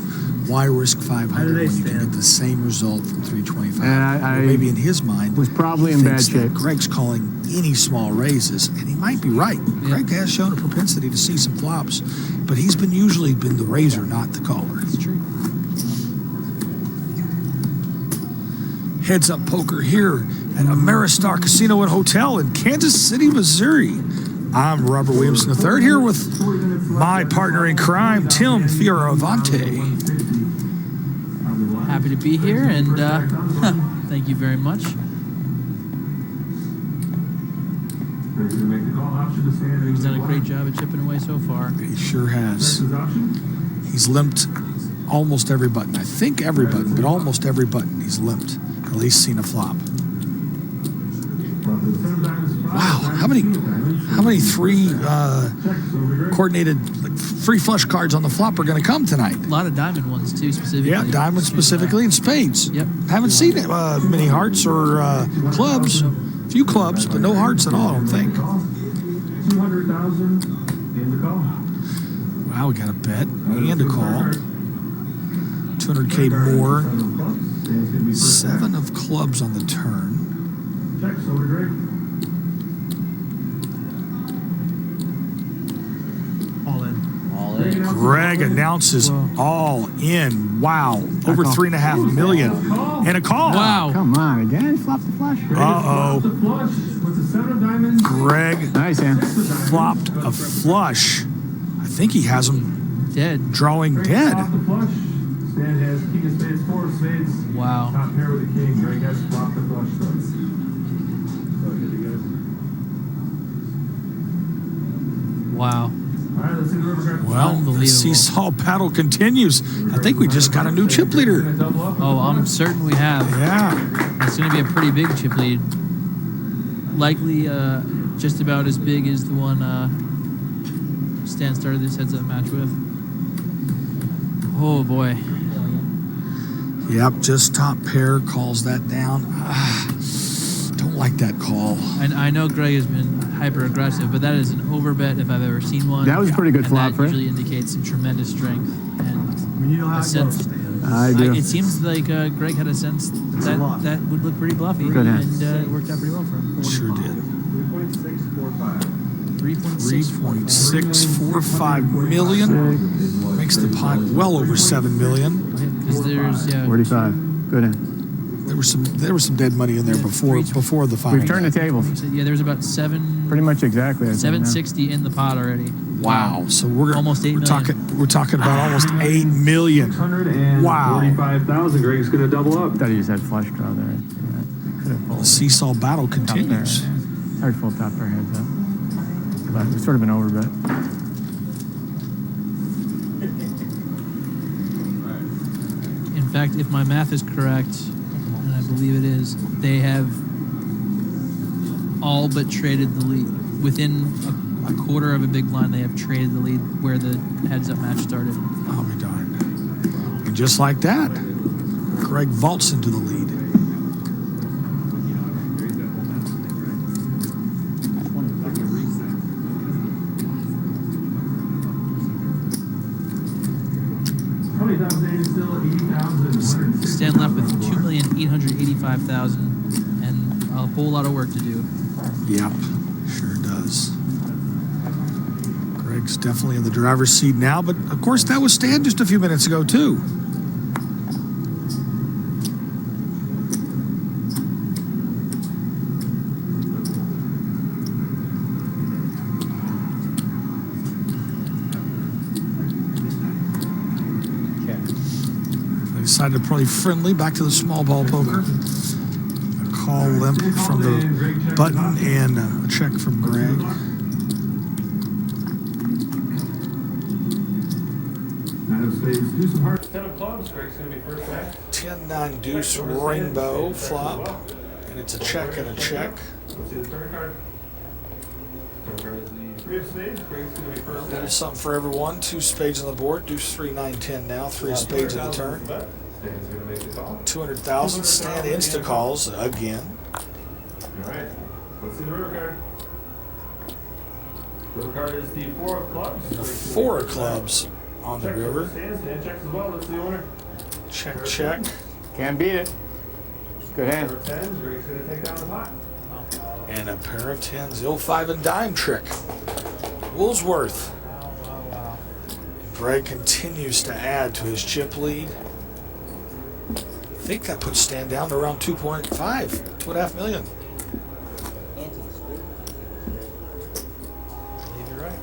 Speaker 6: Why risk 500 when you can get the same result from 325?
Speaker 5: And I
Speaker 6: Or maybe in his mind,
Speaker 5: was probably
Speaker 6: he
Speaker 5: in bad
Speaker 6: thinks that
Speaker 5: shape.
Speaker 6: Greg's calling any small raises, and he might be right. Greg has shown a propensity to see some flops, but he's usually been the raiser, not the caller.
Speaker 7: It's true.
Speaker 6: Heads Up Poker here at Ameristar Casino and Hotel in Kansas City, Missouri. I'm Robert Williamson III here with my partner in crime, Tim Fioravante.
Speaker 7: Happy to be here, and thank you very much.
Speaker 4: Greg's gonna make the call. Option to stand.
Speaker 7: He's done a great job of chipping away so far.
Speaker 6: He sure has.
Speaker 4: Texas option.
Speaker 6: He's limped almost every button. I think every button, but almost every button he's limped. At least seen a flop. Wow, how many three coordinated free flush cards on the flop are going to come tonight?
Speaker 7: A lot of diamond ones too, specifically.
Speaker 6: Yeah, diamonds specifically and spades.
Speaker 7: Yep.
Speaker 6: Haven't seen many hearts or clubs. A few clubs, but no hearts at all, I don't think.
Speaker 4: 200,000 in the call.
Speaker 6: Wow, we got a bet and a call. 200K more. 7 of clubs on the turn.
Speaker 4: Checks over to Greg.
Speaker 8: All in.
Speaker 6: Greg announces all in. Wow, over 3.5 million and a call.
Speaker 7: Wow.
Speaker 5: Come on, again? Flop the flush.
Speaker 6: Uh-oh.
Speaker 4: The flush with the 7 of diamonds.
Speaker 6: Greg
Speaker 5: Nice, man.
Speaker 6: flopped a flush. I think he has him
Speaker 7: Dead.
Speaker 6: drawing
Speaker 4: Greg
Speaker 6: dead.
Speaker 4: flopped the flush. Stan has king of spades, 4 of spades.
Speaker 7: Wow.
Speaker 4: Top pair with the king. Greg has flopped the flush. So good, you guys.
Speaker 7: Wow.
Speaker 4: All right, let's see the river card.
Speaker 6: Well, the
Speaker 7: Unbelievable.
Speaker 6: seesaw battle continues. I think we just got a new chip leader.
Speaker 4: Double up.
Speaker 7: Oh, I'm certain we have.
Speaker 6: Yeah.
Speaker 7: It's going to be a pretty big chip lead. Likely just about as big as the one Stan started this heads-up match with. Oh, boy.
Speaker 6: Yep, just top pair calls that down. Don't like that call.
Speaker 7: And I know Greg has been hyper-aggressive, but that is an overbet if I've ever seen one.
Speaker 5: That was a pretty good
Speaker 7: and
Speaker 5: flop,
Speaker 7: that
Speaker 5: Fred.
Speaker 7: usually indicates some tremendous strength. And
Speaker 8: You know how
Speaker 7: a
Speaker 8: it
Speaker 7: sense,
Speaker 8: goes, Stan.
Speaker 5: I do.
Speaker 7: it seems like Greg had a sense that that would look pretty bluffy,
Speaker 5: Good hand.
Speaker 7: and it worked out pretty well for him.
Speaker 6: Sure did.
Speaker 4: 3.645.
Speaker 6: 3.645 million. Makes the pot well over 7 million.
Speaker 7: Because there's
Speaker 5: 45. Good hand.
Speaker 6: There was some dead money in there before the final.
Speaker 5: We've turned the tables.
Speaker 7: there was about
Speaker 5: Pretty much exactly. I think,
Speaker 7: 760 in the pot already.
Speaker 6: Wow. So we're
Speaker 7: Almost 8
Speaker 6: we're
Speaker 7: million.
Speaker 6: talking about almost 8 million.
Speaker 4: 145,000. Greg's gonna double up.
Speaker 5: I thought he just had flush draw there. Could have
Speaker 6: The
Speaker 5: pulled
Speaker 6: seesaw battle
Speaker 5: top pair.
Speaker 6: continues.
Speaker 5: Hard full top pair heads up. But it's sort of an overbet.
Speaker 7: In fact, if my math is correct, and I believe it is, they have all but traded the lead. Within a quarter of a big blind, they have traded the lead where the heads-up match started.
Speaker 6: I'll be darned. And just like that, Greg vaults into the lead.
Speaker 7: Stan left with 2,885,000 and a whole lot of work to do.
Speaker 6: Yep, sure does. Greg's definitely in the driver's seat now, but of course that was Stan just a few minutes ago too. They decided to play friendly back to the small ball poker. A call limp from the button and a check from Greg.
Speaker 4: Nine of spades. Do some hearts. 10 of clubs. Greg's gonna be first back.
Speaker 6: 10-9 deuce rainbow flop, and it's a check and a check.
Speaker 4: Let's see the third card. Third card is the 3 of spades. Greg's gonna be
Speaker 6: A
Speaker 4: first
Speaker 6: little
Speaker 4: back.
Speaker 6: something for everyone. 2 spades on the board. Deuce 3, 9, 10 now. 3 spades in the turn.
Speaker 4: Stan's gonna make the call.
Speaker 6: 200,000. Stan insta calls again.
Speaker 4: All right. Let's see the river card. River card is the 4 of clubs.
Speaker 6: 4 of clubs on the
Speaker 4: Check
Speaker 6: river.
Speaker 4: Stan checks as well. Let's see the owner.
Speaker 6: Check, check.
Speaker 5: Can't beat it. Good hand.
Speaker 4: Pair of tens. Greg's gonna take down the pot.
Speaker 6: And a pair of 10s. Ill 5 and dime trick. Woolsworth. Greg continues to add to his chip lead. I think that puts Stan down to around 2.5, 2.5 million. I believe you're right.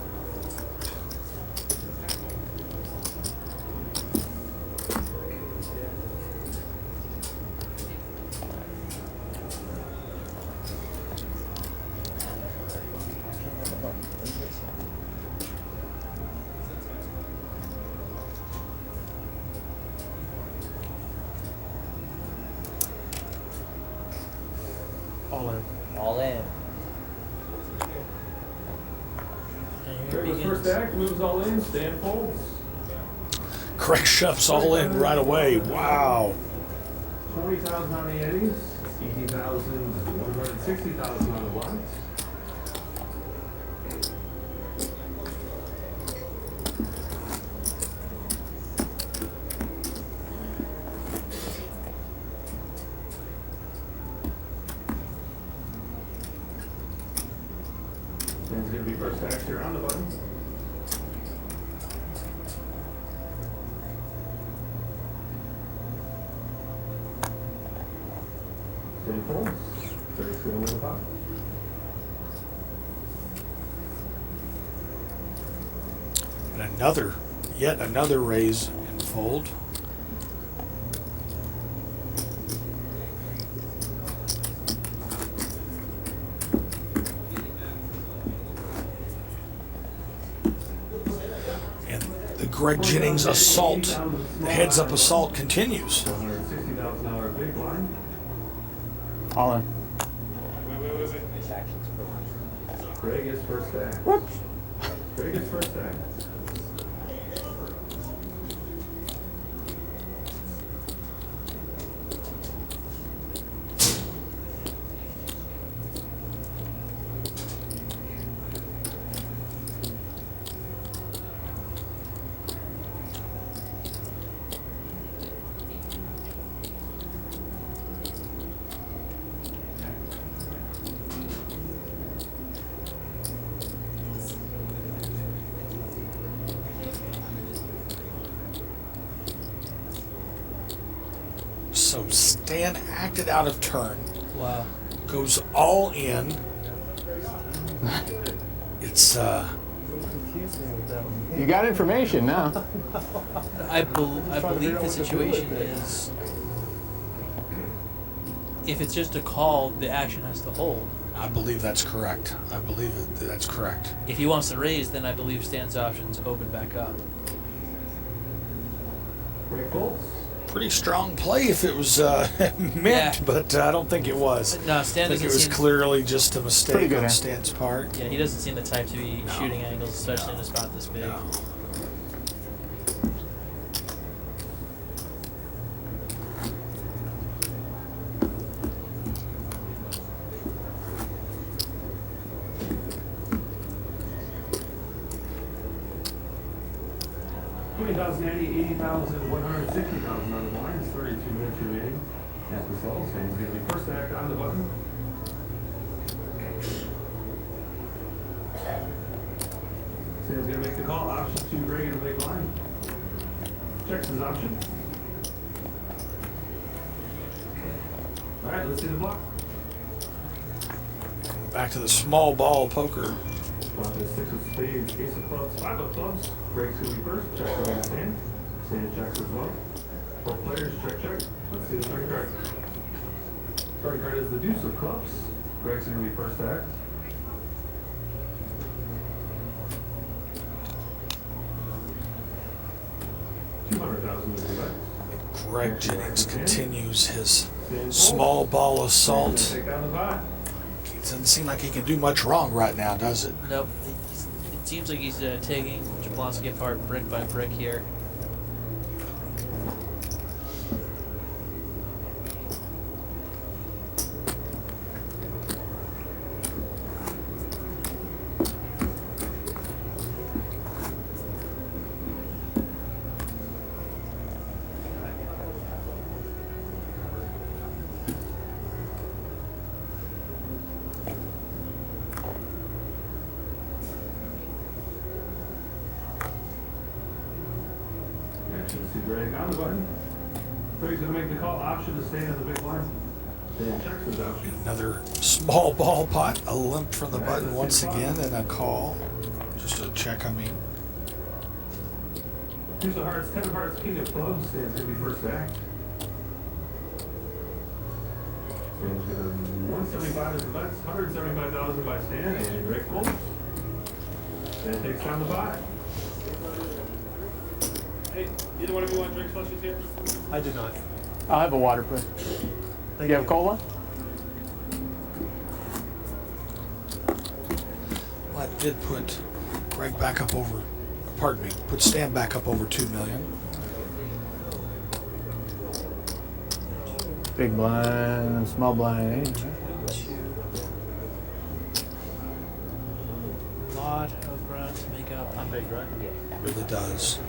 Speaker 4: stack, moves all in, stand folds.
Speaker 6: Craig Shep's all in right away. Wow.
Speaker 4: 20,000 on the Eddies, 80,000, 160,000 on the blinds. It's going to be first stack here on the button. Stand folds. Very cool in the pot.
Speaker 6: And yet another raise and fold. And the Greg Jennings assault, the heads up assault continues.
Speaker 4: $160,000 big blind.
Speaker 5: All in.
Speaker 4: Greg is first stack. Greg is first stack.
Speaker 6: So Stan acted out of turn.
Speaker 7: Wow.
Speaker 6: Goes all in. It's
Speaker 5: You got information now.
Speaker 7: I believe the situation is, if it's just a call, the action has to hold.
Speaker 6: I believe that's correct. I believe that's correct.
Speaker 7: If he wants to raise, then I believe Stan's options open back up.
Speaker 4: Greg folds.
Speaker 6: Pretty strong play if it was meant,
Speaker 7: Yeah.
Speaker 6: but I don't think it was.
Speaker 7: No,
Speaker 6: I
Speaker 7: Stan
Speaker 6: think
Speaker 7: doesn't
Speaker 6: it was
Speaker 7: seem.
Speaker 6: clearly just a
Speaker 5: Pretty
Speaker 6: mistake
Speaker 5: good,
Speaker 6: on
Speaker 5: eh?
Speaker 6: Stan's part.
Speaker 7: Yeah, he doesn't seem the type to be shooting angles, especially in a spot this big.
Speaker 6: No.
Speaker 4: $20,000, 80,000, 160,000 on the blinds. 32 minutes remaining at the stall. Stan's going to be first stack on the button. Stan's going to make the call. Option 2, Greg in the big blind. Checks his option. All right, let's see the block.
Speaker 6: Back to the small ball poker.
Speaker 4: Block is 6 of spades, ace of clubs, 5 of clubs. Greg's going to be first. Check going to Stan. Stan checks as well. Both players check, check. Let's see the starting card. Starting card is the deuce of clubs. Greg's going to be first act. $200,000 is the bet.
Speaker 6: Greg Jennings continues his small ball assault.
Speaker 4: Take down the pot.
Speaker 6: It doesn't seem like he can do much wrong right now, does it?
Speaker 7: Nope. It seems like he's taking Jablonski apart brick by brick here.
Speaker 4: Action to Greg on the button. Greg's going to make the call. Option to stay on the big blind. Stan checks his option.
Speaker 6: Another small ball pot, a limp from the button once again, and a call. Just a check, I mean.
Speaker 4: Deuce of hearts, 10 of hearts, king of clubs. Stan's going to be first act. Stan's going to 175 as the bets, 175,000 by Stan, and Greg folds. Stan takes down the pot. Hey, either one of you want drink slushies here?
Speaker 5: I do not. I'll have a water, please. You have cola?
Speaker 6: Well, I did put Greg back up over, pardon me, put Stan back up over 2 million.
Speaker 5: Big blind and small blind.
Speaker 7: A lot of ground to make up.
Speaker 6: Really does.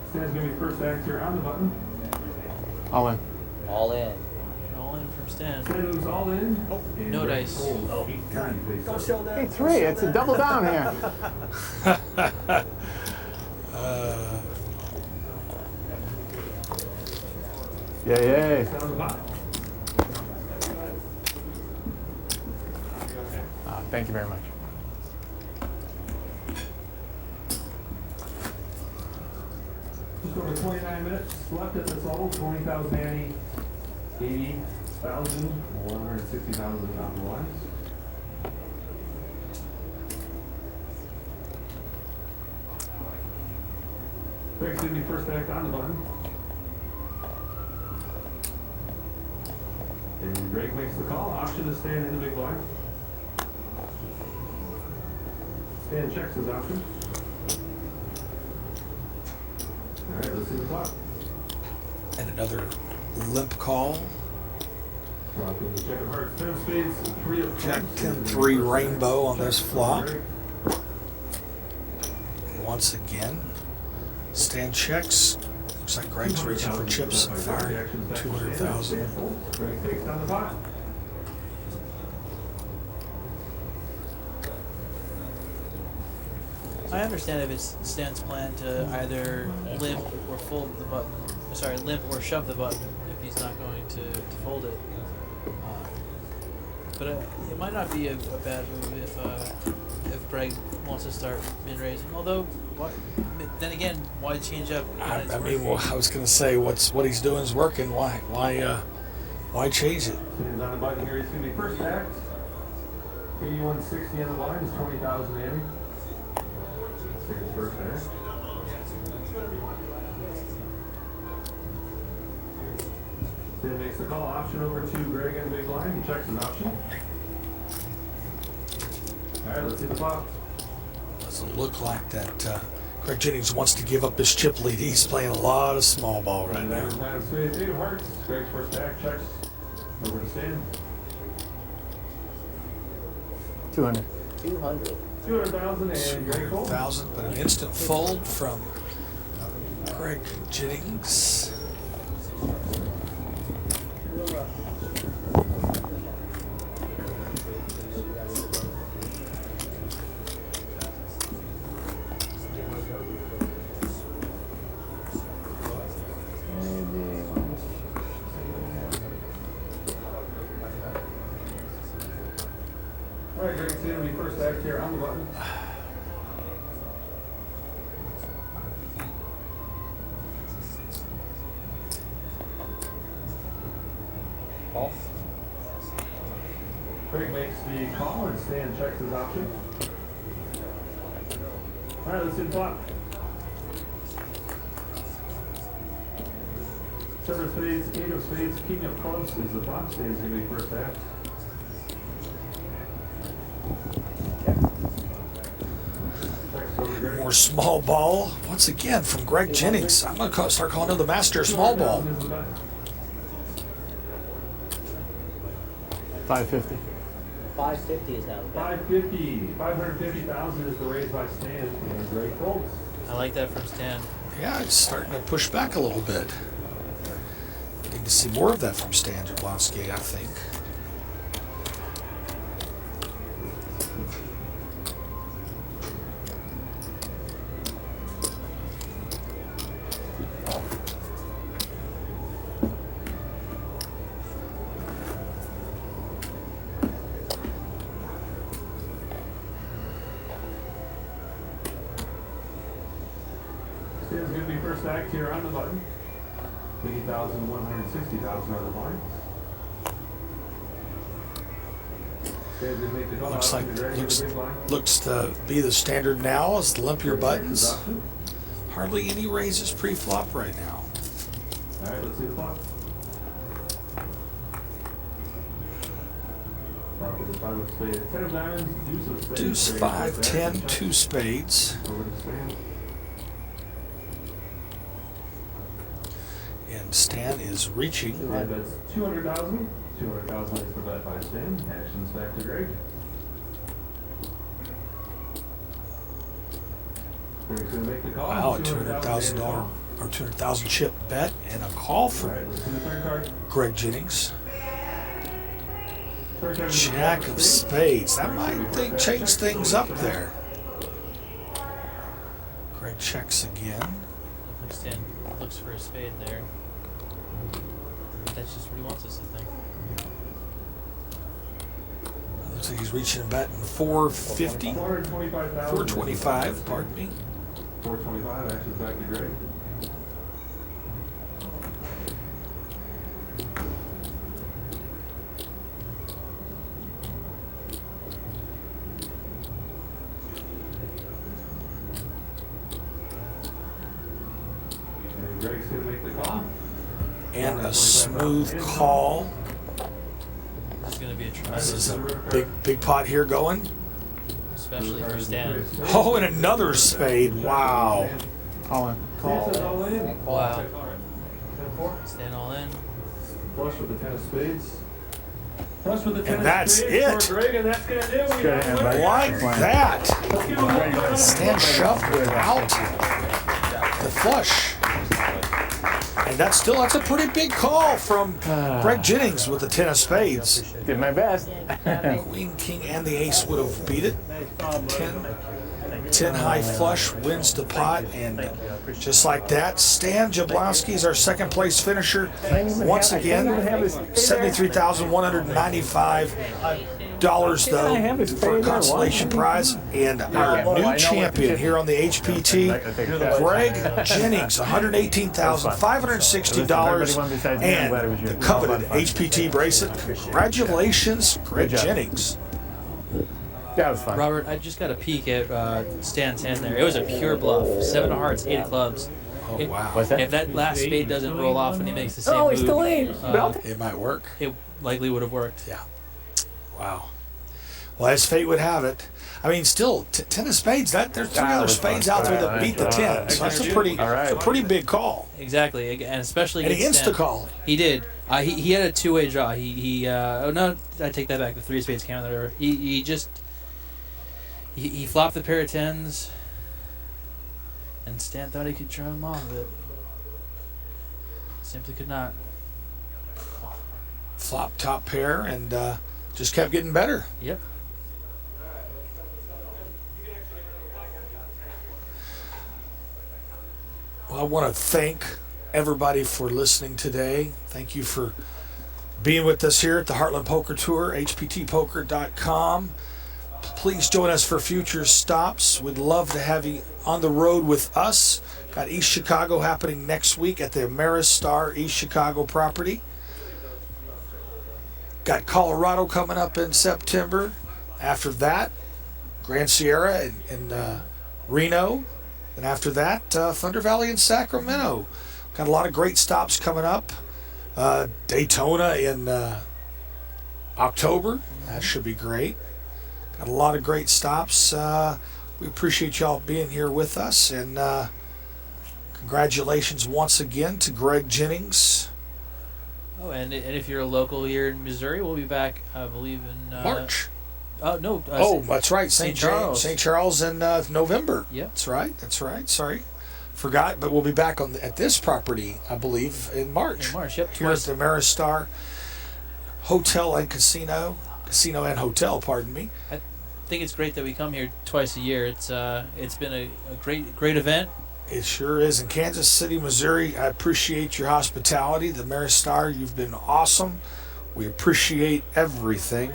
Speaker 4: Stan's gonna be first back here on the button.
Speaker 5: All in.
Speaker 11: All in.
Speaker 7: All in from Stan.
Speaker 4: Stan moves all in. And
Speaker 7: No
Speaker 4: Greg
Speaker 7: dice.
Speaker 4: folds 8-9 face up.
Speaker 5: Hey, 3. It's a double down here. Yay.
Speaker 4: Down the bottom.
Speaker 5: Thank you very much.
Speaker 4: Just over 29 minutes left at this level. 20,000 ante, 80,000, 160,000 on the lines. Greg's gonna be first back on the button. And Greg makes the call. Option to stand in the big blind. Stan checks his option. All right, let's see the clock.
Speaker 6: And another limp call.
Speaker 4: Dropping the check of hearts, 10 of spades, 3 of
Speaker 6: Jack
Speaker 4: clubs.
Speaker 6: 10-3 rainbow on this flop. Once again, Stan checks. Looks like Greg's reaching for chips and firing 200,000.
Speaker 4: Greg takes down the pot.
Speaker 7: I understand if it's Stan's plan to either limp or fold the button. Sorry, limp or shove the button if he's not going to fold it. But it might not be a bad move if Greg wants to start min raising. Although, then again, why change up?
Speaker 6: I mean, well, I was going to say what he's doing is working. Why change it?
Speaker 4: Stan's on the button here. He's going to be first act. 8160 on the line is 20,000 ante. Take his first act. Stan makes the call. Option over to Greg in the big line. He checks his option. All right, let's see the flop.
Speaker 6: Doesn't look like that. Greg Jennings wants to give up his chip lead. He's playing a lot of small ball right now.
Speaker 4: 9 of spades, 8 of hearts. Greg's first act checks over to Stan.
Speaker 5: 200.
Speaker 11: 200.
Speaker 4: 200,000 and Greg folds.
Speaker 6: 1,000, but an instant fold from Greg Jennings.
Speaker 4: All right, Greg's going to be first act here on the button.
Speaker 11: Call.
Speaker 4: Greg makes the call and Stan checks his option. All right, let's see the flop. 7 of spades, 8 of spades, king of clubs is the flop. Stan's going to be first act. Checks over to Greg.
Speaker 6: More small ball once again from Greg Jennings. I'm going to start calling him the master of small ball.
Speaker 4: 200,000 is the bet.
Speaker 5: 550.
Speaker 11: 550 is now the bet.
Speaker 4: 550, 550,000 is the raise by Stan and Greg folds.
Speaker 7: I like that from Stan.
Speaker 6: Yeah, it's starting to push back a little bit. Need to see more of that from Stan Jablonski, I think.
Speaker 4: Stan's going to be first act here on the button. 80,000, 160,000 on the line. Stan's going to make the call.
Speaker 6: Looks like
Speaker 4: Option to Greg in the big blind.
Speaker 6: looks to be the standard now is limp your buttons.
Speaker 4: Option.
Speaker 6: Hardly any raises pre-flop right now.
Speaker 4: All right, let's see the flop. With the 5 of spades, 10 of diamonds, deuce of spades.
Speaker 6: Deuce, 5, 10, 2 spades.
Speaker 4: Over to Stan.
Speaker 6: And Stan is reaching.
Speaker 4: Stan bets 200,000. 200,000 is the bet by Stan. Actions back to Greg. Greg's gonna make the call.
Speaker 6: Wow, a $200,000 or 200,000 chip bet and a call for
Speaker 4: Alright, let's do the third card.
Speaker 6: Greg Jennings.
Speaker 4: Third card is the
Speaker 6: Jack
Speaker 4: jack
Speaker 6: of spades. That might change things up there. Greg checks again.
Speaker 7: Stan looks for a spade there. That's just what he wants us to think.
Speaker 6: Looks like he's reaching a bet in 450. 425, pardon me.
Speaker 4: 425, actions back to Greg. And Greg's gonna make the call.
Speaker 6: And a smooth call.
Speaker 7: This is going to be a try,
Speaker 6: This is a big pot here going.
Speaker 7: especially for Stan.
Speaker 6: Oh, and another spade. Wow.
Speaker 3: Call in.
Speaker 4: Stan says all in.
Speaker 7: Wow.
Speaker 4: 10-4.
Speaker 7: Stan all in.
Speaker 4: Flush with the 10 of spades. Flush with the 10
Speaker 6: And
Speaker 4: of
Speaker 6: that's
Speaker 4: spades
Speaker 6: it.
Speaker 4: for Greg, and that's gonna do it. We got a winner.
Speaker 6: Like that.
Speaker 4: Let's give him a little
Speaker 6: Stan shoved without the flush. And that's a pretty big call from Greg Jennings with the 10 of spades.
Speaker 5: Did my best.
Speaker 6: Queen, king, and the ace would have beat it. 10 high flush wins the pot, and just like that, Stan Jablonski is our second place finisher. Once again, $73,195 though for a consolation prize, and our new champion here on the HPT, Greg Jennings, $118,560, and the coveted HPT bracelet. Congratulations, Greg Jennings.
Speaker 5: That was fun.
Speaker 7: Robert, I just got a peek at Stan's hand there. It was a pure bluff. 7 of hearts, 8 of clubs.
Speaker 6: Oh, wow.
Speaker 5: What's that?
Speaker 7: If that last spade doesn't roll off when he makes the same move,
Speaker 5: he's still in.
Speaker 6: It might work.
Speaker 7: it likely would have worked.
Speaker 6: Yeah. Wow. Well, as fate would have it, I mean, still, 10 of spades. There's 3 other spades out there that beat the 10. So that's a pretty big call.
Speaker 7: Exactly, and especially
Speaker 6: And he
Speaker 7: against Stan.
Speaker 6: insta-called.
Speaker 7: He did. He had a two-way draw. Oh no, I take that back. The 3 spades came on the river. He flopped the pair of 10s, and Stan thought he could drive him off of it. Simply could not.
Speaker 6: Flop top pair and just kept getting better.
Speaker 7: Yep.
Speaker 6: Well, I want to thank everybody for listening today. Thank you for being with us here at the Heartland Poker Tour, hptpoker.com. Please join us for future stops. We'd love to have you on the road with us. Got East Chicago happening next week at the Ameristar East Chicago property. Got Colorado coming up in September. After that, Grand Sierra in Reno. And after that, Thunder Valley in Sacramento. Got a lot of great stops coming up. Daytona in October. That should be great. Got a lot of great stops. We appreciate y'all being here with us. And congratulations once again to Greg Jennings.
Speaker 7: Oh, and if you're a local here in Missouri, we'll be back, I believe, in
Speaker 6: March.
Speaker 7: Oh no.
Speaker 6: That's right. St.
Speaker 7: Charles.
Speaker 6: St. Charles in November.
Speaker 7: Yep.
Speaker 6: That's right. Sorry. Forgot, but we'll be back at this property, I believe, in March.
Speaker 7: In March, yep.
Speaker 6: Here at the Ameristar Hotel and Casino and Hotel, pardon me.
Speaker 7: I think it's great that we come here twice a year. It's been a great event.
Speaker 6: It sure is. In Kansas City, Missouri, I appreciate your hospitality. The Ameristar, you've been awesome. We appreciate everything.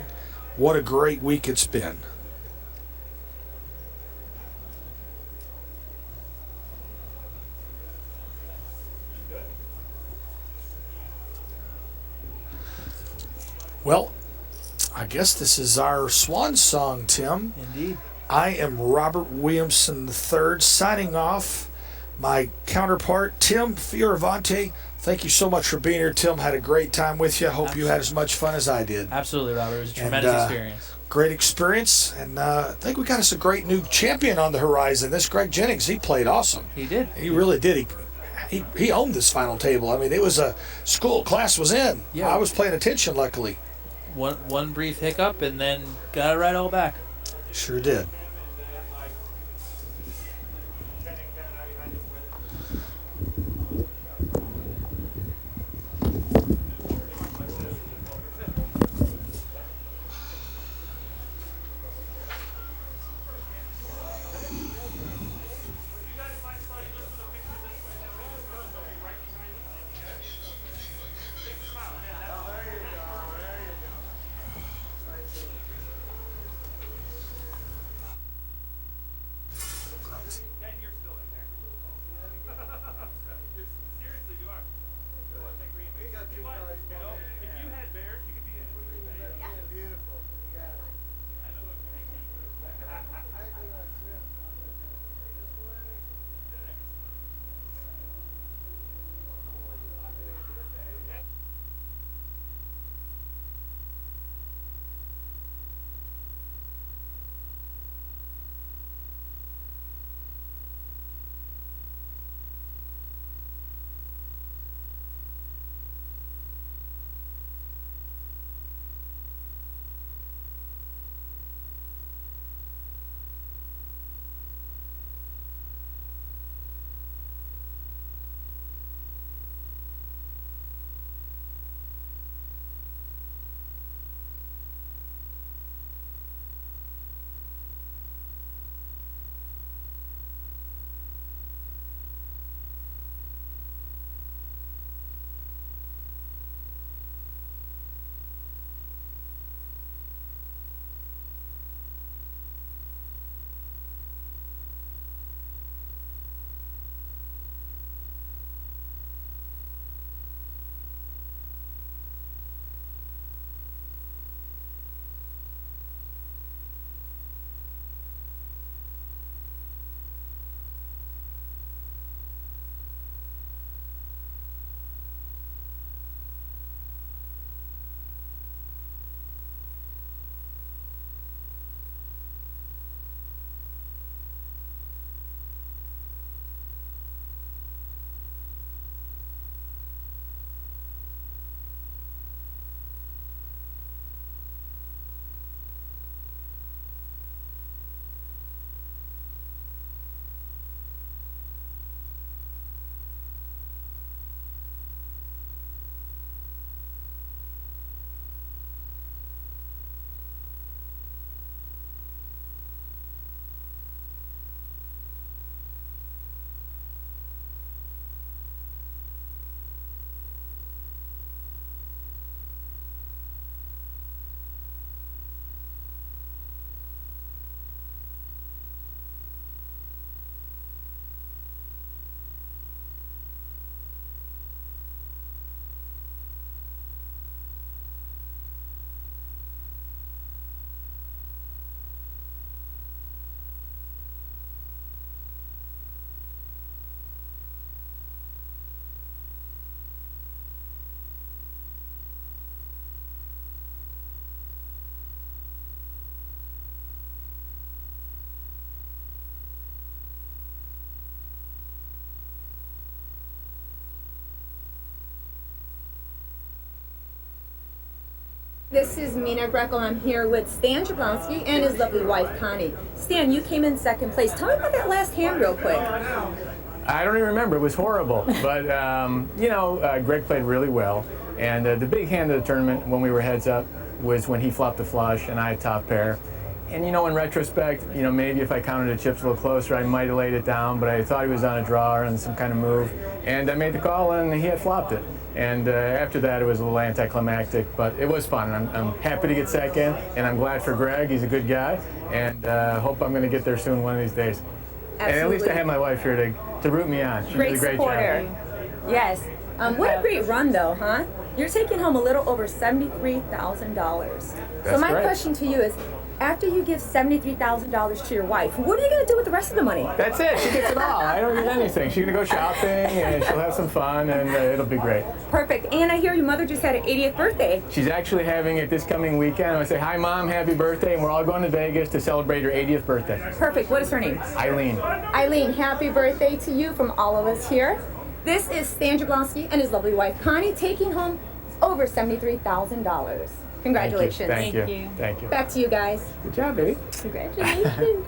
Speaker 6: What a great week it's been. Well, I guess this is our swan song, Tim.
Speaker 7: Indeed.
Speaker 6: I am Robert Williamson III, signing off my counterpart, Tim Fioravante. Thank you so much for being here, Tim. Had a great time with you. Hope you had as much fun as I did.
Speaker 7: Absolutely, Robert. It was a tremendous experience.
Speaker 6: Great experience, and I think we got us a great new champion on the horizon. This Greg Jennings, he played awesome.
Speaker 7: He did.
Speaker 6: He really did. He owned this final table. I mean, it was a school class was in.
Speaker 7: Yeah.
Speaker 6: I was paying attention, luckily.
Speaker 7: One brief hiccup, and then got it right all back.
Speaker 6: Sure did.
Speaker 10: This is Mina Greco. I'm here with Stan Jablonski and his lovely wife, Connie. Stan, you came in second place. Tell me about that last hand real quick.
Speaker 12: I don't even remember. It was horrible. But, Greg played really well. And the big hand of the tournament when we were heads up was when he flopped a flush and I had top pair. And, in retrospect, maybe if I counted the chips a little closer, I might have laid it down, but I thought he was on a draw or on some kind of move. And I made the call and he had flopped it. And after that, it was a little anticlimactic, but it was fun. I'm happy to get second, and I'm glad for Greg. He's a good guy, and hope I'm going to get there soon one of these days.
Speaker 10: Absolutely.
Speaker 12: And at least I have my wife here to root me on. She did a great
Speaker 10: supporter.
Speaker 12: job.
Speaker 10: Yes. What a great run, though, huh? You're taking home a little over $73,000. So my
Speaker 12: right.
Speaker 10: question to you is, After you give $73,000 to your wife, what are you going to do with the rest of the money?
Speaker 12: That's it. She gets it all. I don't get anything. She's going to go shopping, and she'll have some fun, and it'll be great.
Speaker 10: Perfect. And I hear your mother just had an 80th birthday.
Speaker 12: She's actually having it this coming weekend. I'm going to say, hi, Mom, happy birthday, and we're all going to Vegas to celebrate her 80th birthday.
Speaker 10: Perfect. What is her name?
Speaker 12: Eileen.
Speaker 10: Eileen, happy birthday to you from all of us here. This is Stan Jablonski and his lovely wife, Connie, taking home over $73,000. Congratulations.
Speaker 12: Thank you. Thank you.
Speaker 10: Back to you guys.
Speaker 12: Good job, baby.
Speaker 10: Congratulations.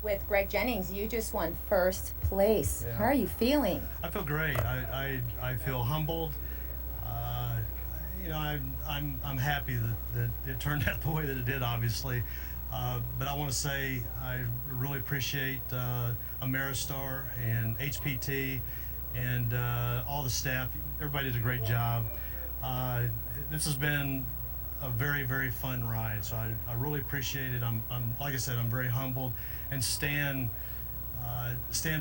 Speaker 10: With Greg Jennings, you just won first place.
Speaker 8: Yeah.
Speaker 10: How are you feeling?
Speaker 8: I feel great. I feel humbled. I'm happy that it turned out the way that it did, obviously. But I want to say I really appreciate Ameristar and HPT and all the staff. Everybody did a great job. This has been a very, very fun ride, so I really appreciate it. I'm like I said, I'm very humbled. And Stan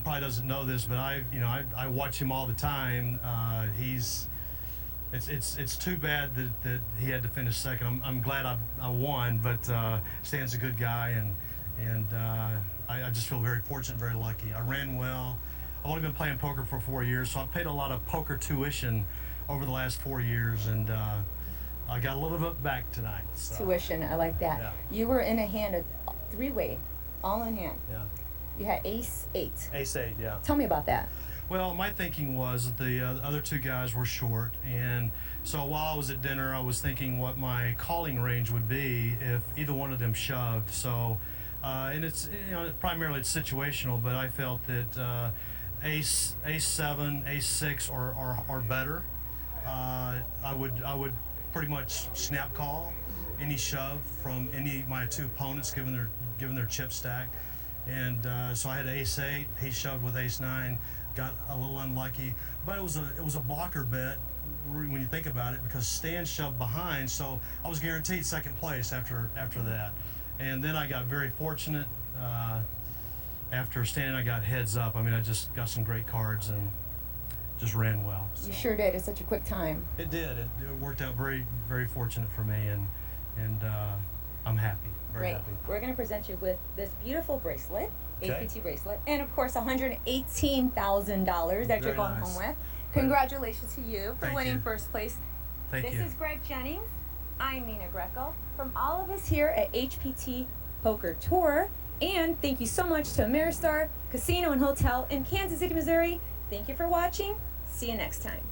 Speaker 8: probably doesn't know this, but I watch him all the time. It's too bad that he had to finish second. I'm glad I won, but Stan's a good guy, and I just feel very fortunate, very lucky. I ran well. I've only been playing poker for 4 years, so I've paid a lot of poker tuition over the last 4 years, and I got a little bit back tonight. So.
Speaker 10: Tuition, I like that.
Speaker 8: Yeah.
Speaker 10: You were in a hand, a three-way, all in hand.
Speaker 8: Yeah.
Speaker 10: You had ace 8.
Speaker 8: Ace 8, yeah.
Speaker 10: Tell me about that.
Speaker 8: Well, my thinking was that the other two guys were short, and so while I was at dinner, I was thinking what my calling range would be if either one of them shoved. So, and it's primarily it's situational, but I felt that ace 7, ace 6 are better. I would pretty much snap call any shove from any of my two opponents given their chip stack, and so I had ace 8. He shoved with ace 9. Got a little unlucky, but it was a blocker bet when you think about it, because Stan shoved behind, so I was guaranteed second place after that. And then I got very fortunate. After Stan, I got heads up. I mean, I just got some great cards and just ran well. So.
Speaker 10: You sure did. It's such a quick time.
Speaker 8: It did. It worked out very, very fortunate for me, and I'm happy. Very happy.
Speaker 10: We're going to present you with this beautiful bracelet.
Speaker 8: Okay.
Speaker 10: HPT bracelet, and of course $118,000 that you're going home with. Congratulations to you for winning first place.
Speaker 8: Thank you.
Speaker 10: This is Greg Jennings. I'm Nina Greco. From all of us here at HPT Poker Tour, and thank you so much to Ameristar Casino and Hotel in Kansas City, Missouri. Thank you for watching. See you next time.